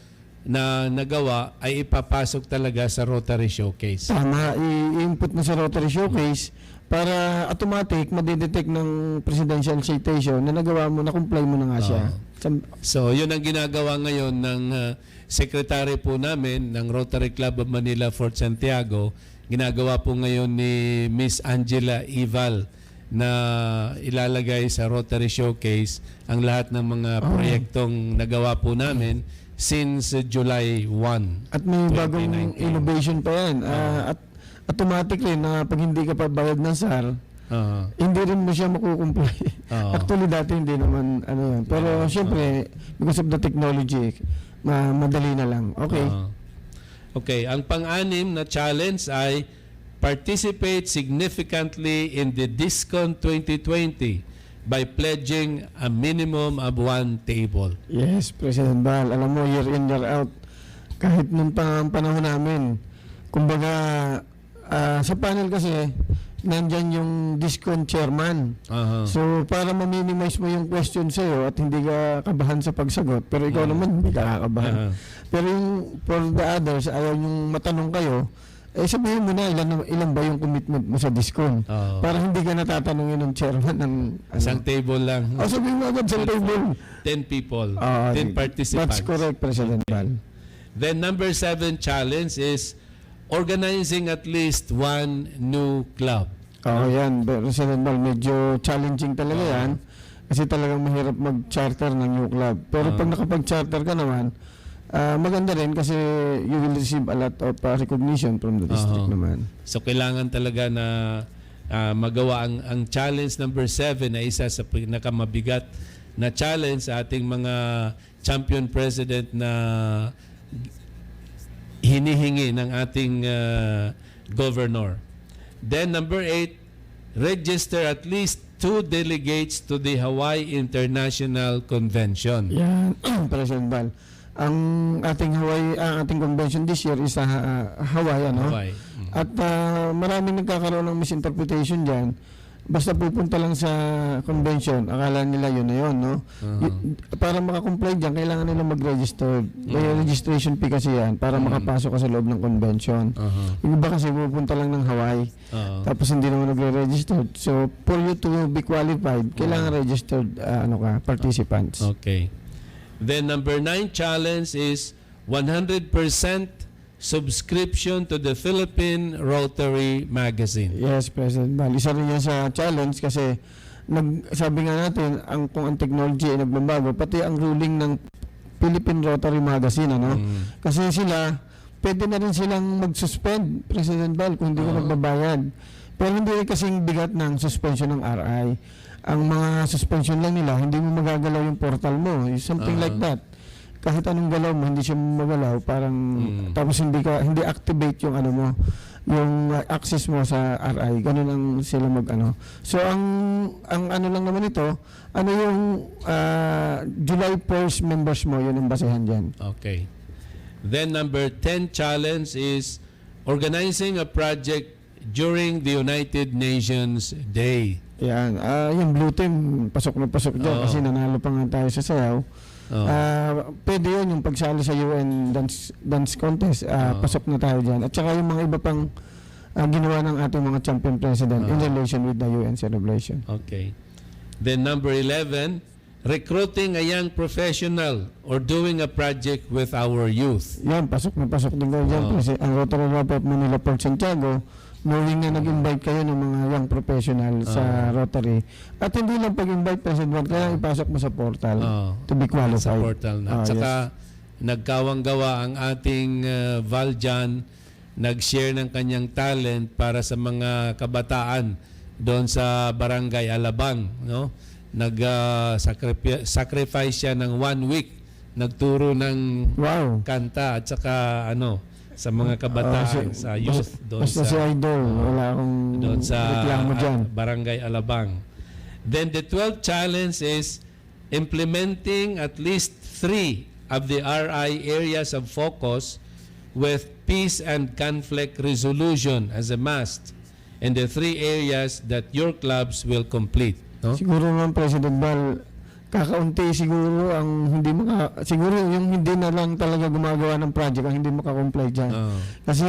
na nagawa ay ipapasok talaga sa Rotary Showcase. Tama, i-input mo sa Rotary Showcase para automatic madidetect ng presidential citation na nagawa mo, na-comply mo na nga siya. So, yun ang ginagawa ngayon ng secretary po namin ng Rotary Club of Manila, Fort Santiago. Ginagawa po ngayon ni Miss Angela Ival na ilalagay sa Rotary Showcase ang lahat ng mga proyektong nagawa po namin since July 1. At may bagong innovation pa yan. At automatic rin na pag hindi ka pa bayad ng SAR, hindi rin mo siya makukumply. Actually, dati hindi naman yan. Pero siyempre, because of the technology, madali na lang. Okay. Okay. Ang pang-anim na challenge ay participate significantly in the DISCON 2020 by pledging a minimum of 1 table. Yes, President Bal. Alam mo, year in, year out, kahit nung panahon namin, kumbaga, sa panel kasi, nandyan yung Discon chairman. So, para ma-minimize mo yung question sa'yo at hindi ka kabahan sa pagsagot, pero ikaw naman hindi ka kakabahan. Pero yung for the others, ayaw yung matanong kayo, sabihin mo na ilan ba yung commitment mo sa Discon. Para hindi ka natatanungin ng chairman ng... Isang table lang. Sabihin mo agad sa table. 10 people, 10 participants. That's correct, President Val. Then number 7 challenge is organizing at least one new club. Yan. President Val, medyo challenging talaga yan. Kasi talagang mahirap mag-charter ng new club. Pero pag nakapag-charter ka naman, maganda rin kasi you will receive a lot of recognition from the district naman. So kailangan talaga na magawa ang challenge number 7 na isa sa pinakamabigat na challenge sa ating mga champion president na hinihingi ng ating governor. Then number 8, register at least 2 delegates to the Hawaii International Convention. Yan, President Val. Ang ating convention this year is Hawaii, ano? Hawaii. At maraming nagkakaroon ng misinterpretation diyan. Basta pupunta lang sa convention, akala nila yun na yun, no? Para makakomply diyan, kailangan nila mag-register. May registration fee kasi yan para makapasok ka sa loob ng convention. Yung iba kasi pupunta lang ng Hawaii. Tapos hindi naman nagre-register. So, for you to be qualified, kailangan registered participants. Okay. Then number 9 challenge is 100% subscription to the Philippine Rotary Magazine. Yes, President Val. Isa rin yan sa challenge kasi sabi nga natin, kung ang technology ay nagbabago, pati ang ruling ng Philippine Rotary Magazine, ano? Kasi sila, pwede na rin silang mag-suspend, President Val, kung hindi ka nagbabayad. Pero hindi kasing bigat ng suspension ng RI. Ang mga suspension lang nila, hindi mo magagalaw yung portal mo. Something like that. Kahit anong galaw mo, hindi siya magalaw. Parang, tapos hindi activate yung yung access mo sa RI. Ganun ang sila So, ang lang naman ito, yung July 1st members mo, yun ang basehan dyan. Okay. Then number 10 challenge is organizing a project during the United Nations Day. Yan. Yung blue team, pasok na pasok dyan kasi nanalo pa nga tayo sa sayaw. Pwede yun, yung pagsali sa UN dance contest, pasok na tayo dyan. At saka yung mga iba pang ginawa ng ating mga champion president in relation with the UN celebration. Okay. Then number 11, recruiting a young professional or doing a project with our youth. Yan, pasok na pasok din kayo dyan. Kasi ang Rotary Club of Manila Port Santiago, knowing na nag-invite kayo ng mga young professional sa Rotary. At hindi lang pag-invite, President, kaya ipasok mo sa portal to be qualified. Sa portal na. At saka, nagkawang-gawa ang ating Valjan, nag-share ng kanyang talent para sa mga kabataan doon sa Barangay Alabang. No? Nag-sacrifice siya ng 1 week. Nagturo ng kanta at saka sa mga kabataan, sa youth doon sa Idol, wala akong doon sa reklamo dyan. Barangay Alabang. Then the 12th challenge is implementing at least 3 of the RI areas of focus with peace and conflict resolution as a must in the 3 areas that your clubs will complete. No? Siguro naman, President Val, kakaunti siguro ang siguro yung hindi na lang talaga gumagawa ng project ang hindi makakomply dyan. Kasi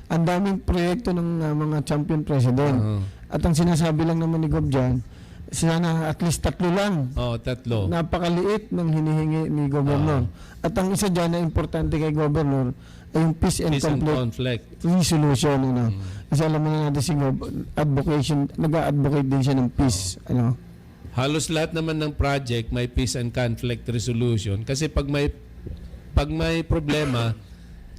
ang daming proyekto ng mga champion president. At ang sinasabi lang naman ni Gob dyan, sana at least 3 lang. 3. Napakaliit ng hinihingi ni Governor. At ang isa dyan na importante kay Governor ay yung peace and conflict resolution. Kasi alam mo na natin si Gob, nag-advocate din siya ng peace. Halos lahat naman ng project may peace and conflict resolution kasi pag may problema,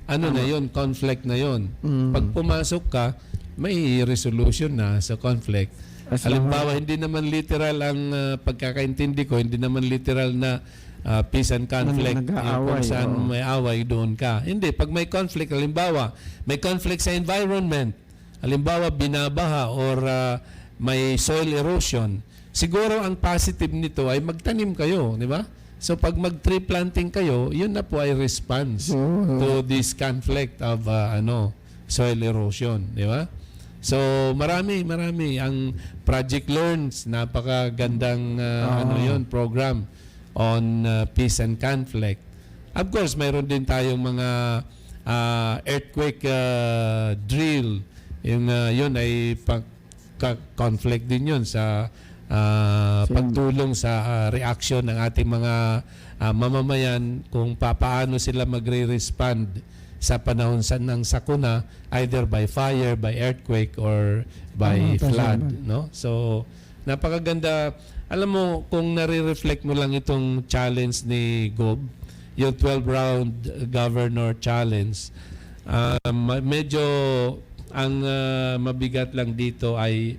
na yun, conflict na yun. Pag pumasok ka, may resolution na sa conflict. Halimbawa, hindi naman literal ang pagkakaintindi ko, hindi naman literal na peace and conflict. Kung saan may away, doon ka. Hindi, pag may conflict, halimbawa, may conflict sa environment, halimbawa, binabaha or may soil erosion, siguro ang positive nito ay magtanim kayo, di ba? So pag mag-tree planting kayo, yun na po ay response to this conflict of soil erosion, di ba? So marami ang Project Learns, napakagandang program on peace and conflict. Of course, mayroon din tayong mga earthquake drill. Yun ay conflict din yun sa pagtulong sa reaction ng ating mga mamamayan kung paano sila magre-respond sa panahon ng sakuna, either by fire, by earthquake, or by flood, no? So napakaganda. Alam mo, kung nare-reflect mo lang itong challenge ni Gob, yung 12-round governor challenge, medyo ang mabigat lang dito ay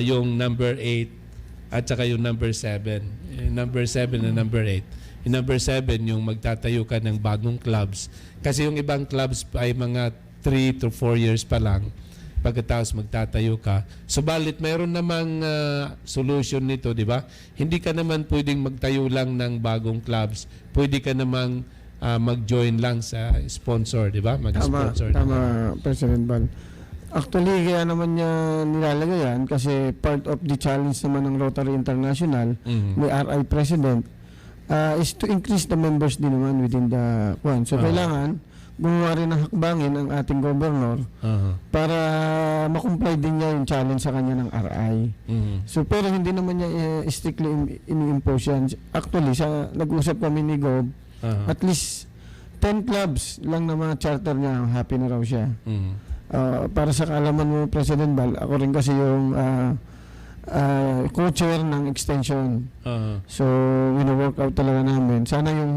yung number 8 at saka yung number 7. Number 7 and number 8. Yung number 7, yung magtatayo ka ng bagong clubs. Kasi yung ibang clubs ay mga 3 to 4 years pa lang pagkatapos magtatayo ka. Subalit mayroon namang solution nito, di ba? Hindi ka naman pwedeng magtayo lang ng bagong clubs. Pwede ka namang mag-join lang sa sponsor, di ba? Mag-sponsor. Tama, President Bal. Actually, kaya naman niya nilalagay yan kasi part of the challenge naman ng Rotary International, may RI President, is to increase the members din naman within the one. So, kailangan gumawa rin ng hakbangin ang ating governor para makomply din niya yung challenge sa kanya ng RI. So, pero hindi naman niya strictly ini-impose yan. Actually, nag-usap kami ni Gob, at least 10 clubs lang na mga charter niya, happy na raw siya. Para sa kaalaman mo, President Bal, ako rin kasi yung co-chair ng extension. So, wino-work out talaga namin. Sana yung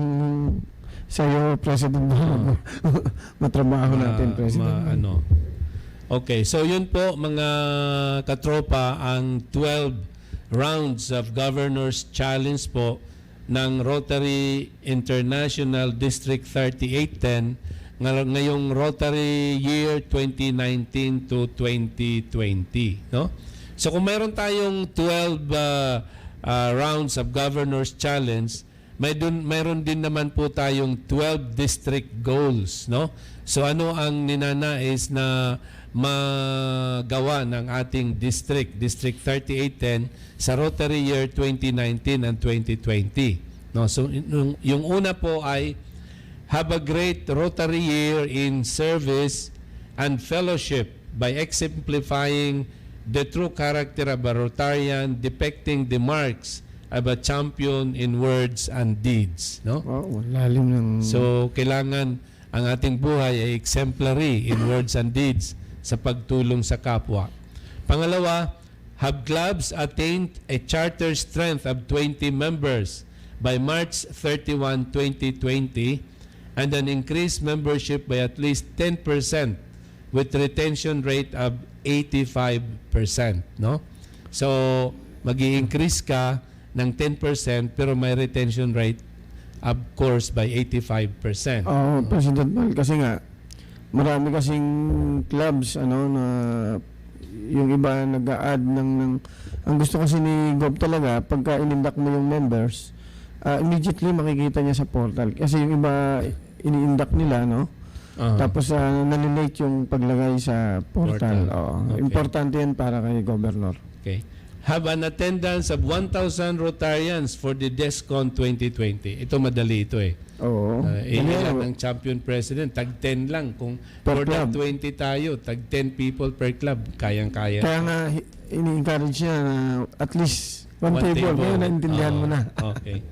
sa'yo, President Bal, matrabaho natin, President Bal. Okay, so yun po mga katropa, ang 12 rounds of Governor's Challenge po ng Rotary International District 3810 ngayong Rotary Year 2019 to 2020, no? So kung mayroon tayong 12 rounds of Governor's Challenge, mayroon din naman po tayong 12 district goals, no? So ano ang ninanais na magawa ng ating District 3810 sa Rotary Year 2019 and 2020, no? So yung una po ay have a great Rotary year in service and fellowship by exemplifying the true character of a Rotarian, depicting the marks of a champion in words and deeds, no? Wow, lalim ng... So kailangan ang ating buhay ay exemplary in words and deeds sa pagtulong sa kapwa. Pangalawa, have clubs attained a charter strength of 20 members by March 31, 2020 and an increased membership by at least 10% with retention rate of 85%, no? So, magi-increase ka ng 10% pero may retention rate of course by 85%. President Bal, kasi nga marami kasing clubs na yung iba nag-a-add ng ang gusto kasi ni Gob talaga pagka inindak mo yung members, immediately makikita niya sa portal kasi yung iba iniindak nila, no? Tapos nalilate yung paglagay sa portal. Okay. Importante yan para kay Governor. Okay. Have an attendance of 1,000 Rotarians for the DESCON 2020. Ito madali ito eh. Oo. Ilan ng champion president, tag 10 lang. Kung per more than club. 20 tayo, tag 10 people per club, kayang-kaya. Kaya nga ini-encourage niya na at least one table. Kaya naintindihan mo na. Okay.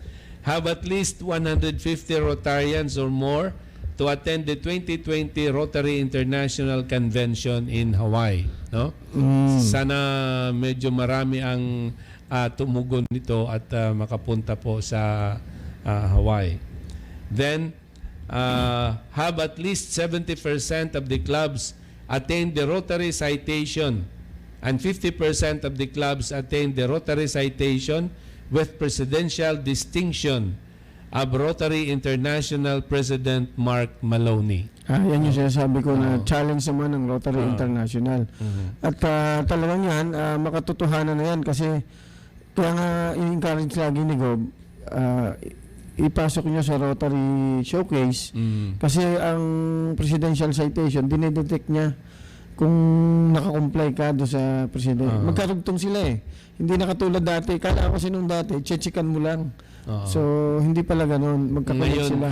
Have at least 150 Rotarians or more to attend the 2020 Rotary International Convention in Hawaii, no? Sana medyo marami ang tumugon nito at makapunta po sa Hawaii. Then have at least 70% of the clubs attain the Rotary citation and 50% of the clubs attain the Rotary citation with presidential distinction of Rotary International President Mark Maloney. Yan yung sinasabi ko na challenge naman ng Rotary International. At talagang yan, makatotohanan na yan kasi kaya nga i-encourage lagi ni Gob, ipasok nyo sa Rotary Showcase kasi ang presidential citation, dinedetect niya kung nakakomply ka doon sa presidente. Magkarugtong sila eh. Hindi na katulad dati. Kala ko sinong dati, chechikan mo lang. So, hindi pala ganun. Magkakulit Ngayon, sila.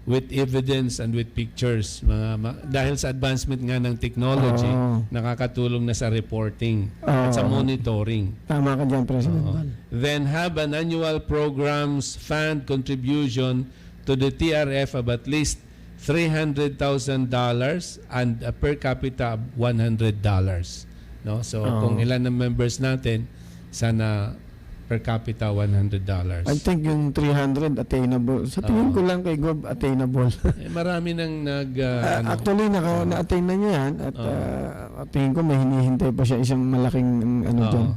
with evidence and with pictures, dahil sa advancement nga ng technology, nakakatulong na sa reporting at sa monitoring. Tama ka dyan, President Val. Then have an annual programs fund contribution to the TRF of at least $300,000 and a per capita of $100. No? So kung ilan ng members natin, sana per capita $100. I think yung 300 attainable. Sa tingin ko lang kay Gob attainable. Marami nang actually na-attain na niya yan at tingin ko may hinihintay pa siya isang malaking dyan.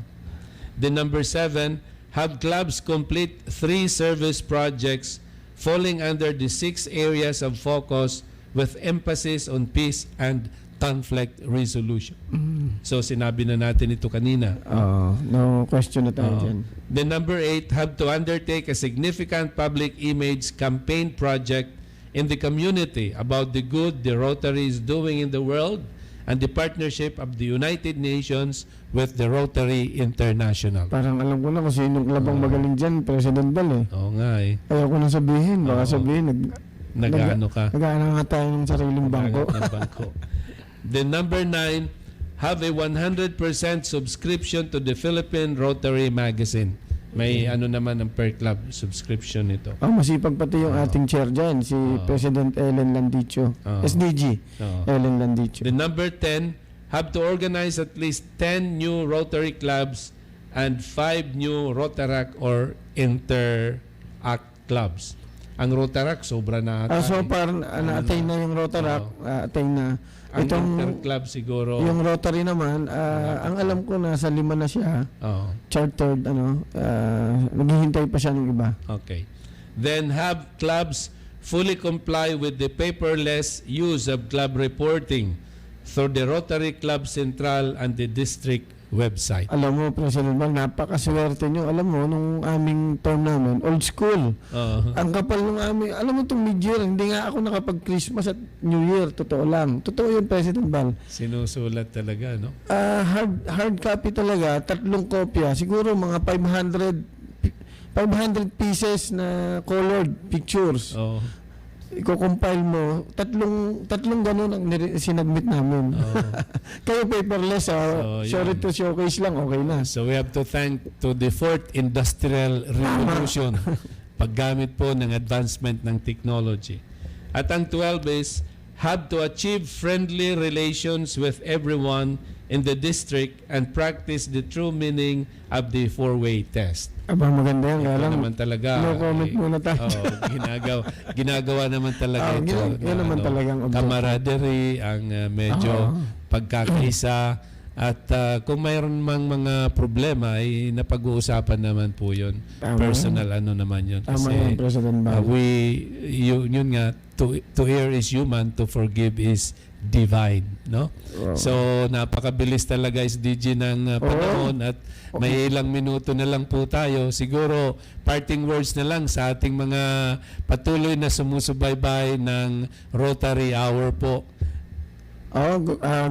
The number 7, have clubs complete 3 service projects falling under the 6 areas of focus with emphasis on peace and conflict resolution. So sinabi na natin ito kanina. No question na tayo dyan. The number 8, have to undertake a significant public image campaign project in the community about the good the Rotary is doing in the world and the partnership of the United Nations with the Rotary International. Parang alam ko na kung sinong labang magaling dyan, President Bal eh. Oo nga eh. Ayaw ko na sabihin, baka sabihin nag-ano ka. Nag-ano nga tayo ng sariling bangko. The number 9, have a 100% subscription to the Philippine Rotary Magazine. May naman ng per club subscription ito. Masipag pati yung ating chair dyan, si President Ellen Landicho. SDG, Ellen Landicho. The number 10, have to organize at least 10 new Rotary clubs and 5 new Rotaract or Interact clubs. Ang Rotaract, sobra na ata. So far, na-attain na yung Rotaract, attain na. Ang Interclub siguro. Yung Rotary naman, ang alam ko nasa 5 na siya. Chartered, naghihintay pa siya ng iba. Okay. Then have clubs fully comply with the paperless use of club reporting through the Rotary Club Central and the district website. Alam mo, President Bang, napakaswerte nyo. Alam mo, nung aming term namin, old school. Ang kapal nung aming, alam mo itong mid-year, hindi nga ako nakapag-Christmas at New Year. Totoo lang. Totoo yun, President Bang. Sinusulat talaga, no? Hard copy talaga, 3 kopya. Siguro mga 500 pieces na colored pictures. Iko-compile mo, tatlong ganun ang sinagmit namin. Kayo paperless, sorry to showcase lang, okay na. So we have to thank to the 4th Industrial Revolution, paggamit po ng advancement ng technology. At ang 12 is, have to achieve friendly relations with everyone in the district and practice the true meaning of the 4-way test. Abang maganda yan. Ito naman talaga. No comment muna tayo. Ginagawa naman talaga ito. Yan naman talagang camaraderie, ang medyo pagkakaisa. At kung mayroon mang mga problema, ay napag-uusapan naman po yun. Personal naman yun. Tama yan, President Bal. Yun nga, to err is human, to forgive is divine, no? So napakabilis talaga SDG ng panahon at may ilang minuto na lang po tayo. Siguro parting words na lang sa ating mga patuloy na sumusubaybay ng Rotary Hour po.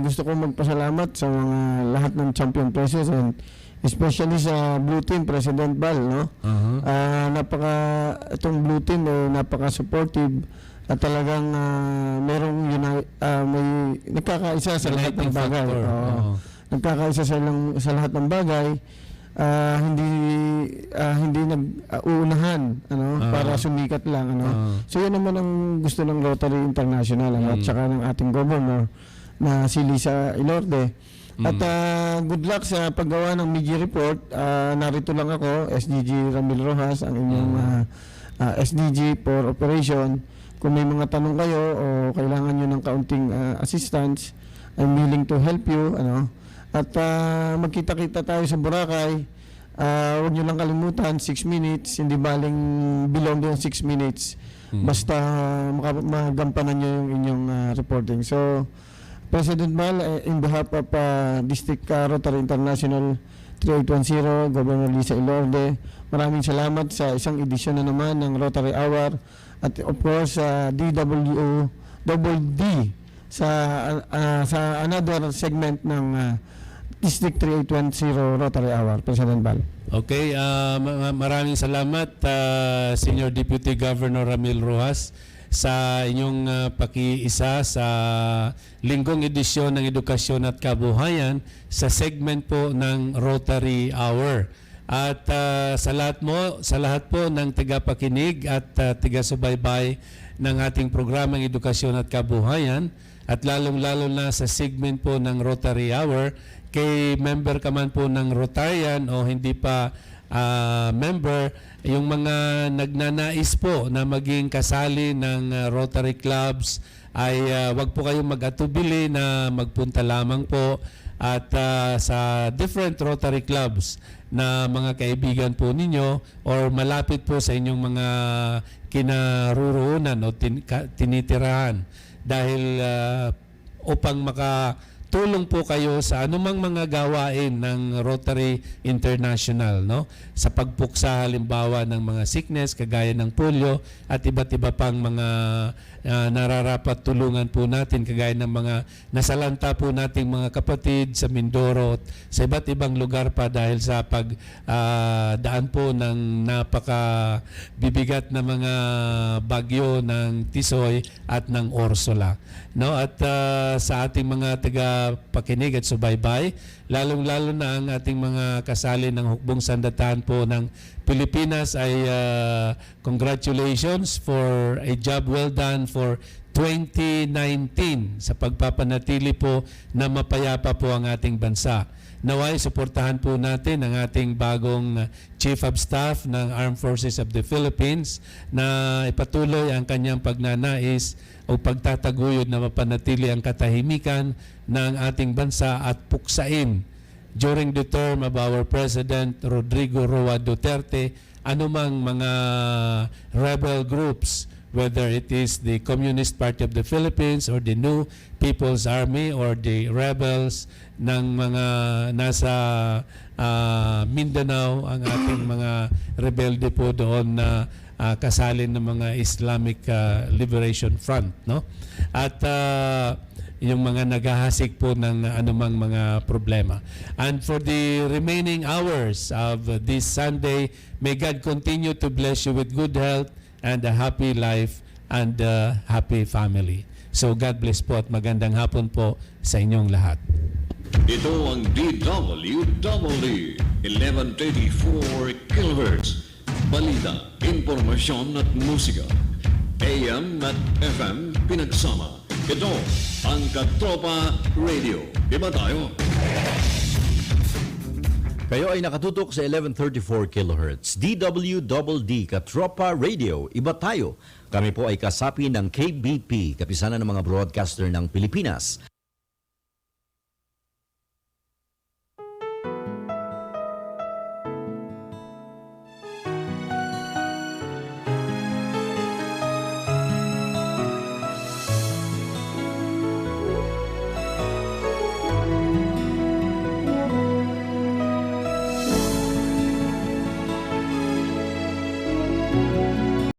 Gusto ko magpasalamat sa mga lahat ng champion players and especially sa Blue Team, President Bal, no? Itong Blue Team napaka-supportive at talagang may nagkakaisa sa lahat ng bagay. Nagkakaisa sa lahat ng bagay. Hindi nag-uunahan para sumikat lang. So yun naman ang gusto ng Rotary International at saka ng ating governor na si Lisa Ilorde. At good luck sa paggawa ng media report. Narito lang ako, SDG Ramil Rojas, ang inyong SDG for Operation. Kung may mga tanong kayo o kailangan nyo ng kaunting assistance, I'm willing to help you. At magkita-kita tayo sa Boracay. Huwag nyo lang kalimutan, 6 minutes, hindi baling below yung 6 minutes. Basta magampanan nyo yung inyong reporting. So, President Bal, in behalf of District Rotary International 3810, Governor Lisa Ilorde, maraming salamat sa isang edisyon na naman ng Rotary Hour. At of course, DWD sa another segment ng District 3810 Rotary Hour, President Bal. Okay, maraming salamat Senior Deputy Governor Ramil Rojas sa inyong pakiisa sa linggong edisyon ng Edukasyon at Kabuhayan sa segment po ng Rotary Hour. At sa lahat po ng tagapakinig at taga-subaybay ng ating programang Edukasyon at Kabuhayan, at lalong-lalo na sa segment po ng Rotary Hour, kay member ka man po ng Rotarian o hindi pa member, yung mga nagnanais po na maging kasali ng Rotary Clubs ay wag po kayong mag-atubili na magpunta lamang po at sa different Rotary Clubs na mga kaibigan po ninyo or malapit po sa inyong mga kinaruroonan o tinitirahan, dahil upang makatulong po kayo sa anumang mga gawain ng Rotary International, no? Sa pagpuksa halimbawa ng mga sickness kagaya ng polio at iba't iba pang mga nararapat tulungan po natin kagaya ng mga nasalanta po nating mga kapatid sa Mindoro at sa iba't ibang lugar pa dahil sa pagdaan po ng napakabibigat na mga bagyo ng Tisoy at ng Orsola, no? At sa ating mga taga-pakinig at subaybay, lalong-lalo na ang ating mga kasali ng hukbong sandatahan po ng Pilipinas ay congratulations for a job well done for 2019 sa pagpapanatili po na mapayapa po ang ating bansa. Naway, suportahan po natin ang ating bagong Chief of Staff ng Armed Forces of the Philippines na ipatuloy ang kanyang pagnanais o pagtataguyod na mapanatili ang katahimikan ng ating bansa at puksain during the term of our President Rodrigo Roa Duterte anumang mga rebel groups, whether it is the Communist Party of the Philippines or the New People's Army or the rebels ng mga nasa Mindanao, ang ating mga rebelde po doon na kasalin ng mga Islamic Liberation Front, no? At yung mga naghahasik po ng anumang mga problema. And for the remaining hours of this Sunday, may God continue to bless you with good health and a happy life and a happy family. So God bless po at magandang hapon po sa inyong lahat. Ito ang DWWD 1134 kHz. Balita, impormasyon at musika. AM at FM pinagsama. Ito ang Katropa Radio. Iba tayo. Kayo ay nakatutok sa 1134 kHz. DWDD Katropa Radio. Iba tayo. Kami po ay kasapi ng KBP, Kapisanan ng mga Broadcaster ng Pilipinas.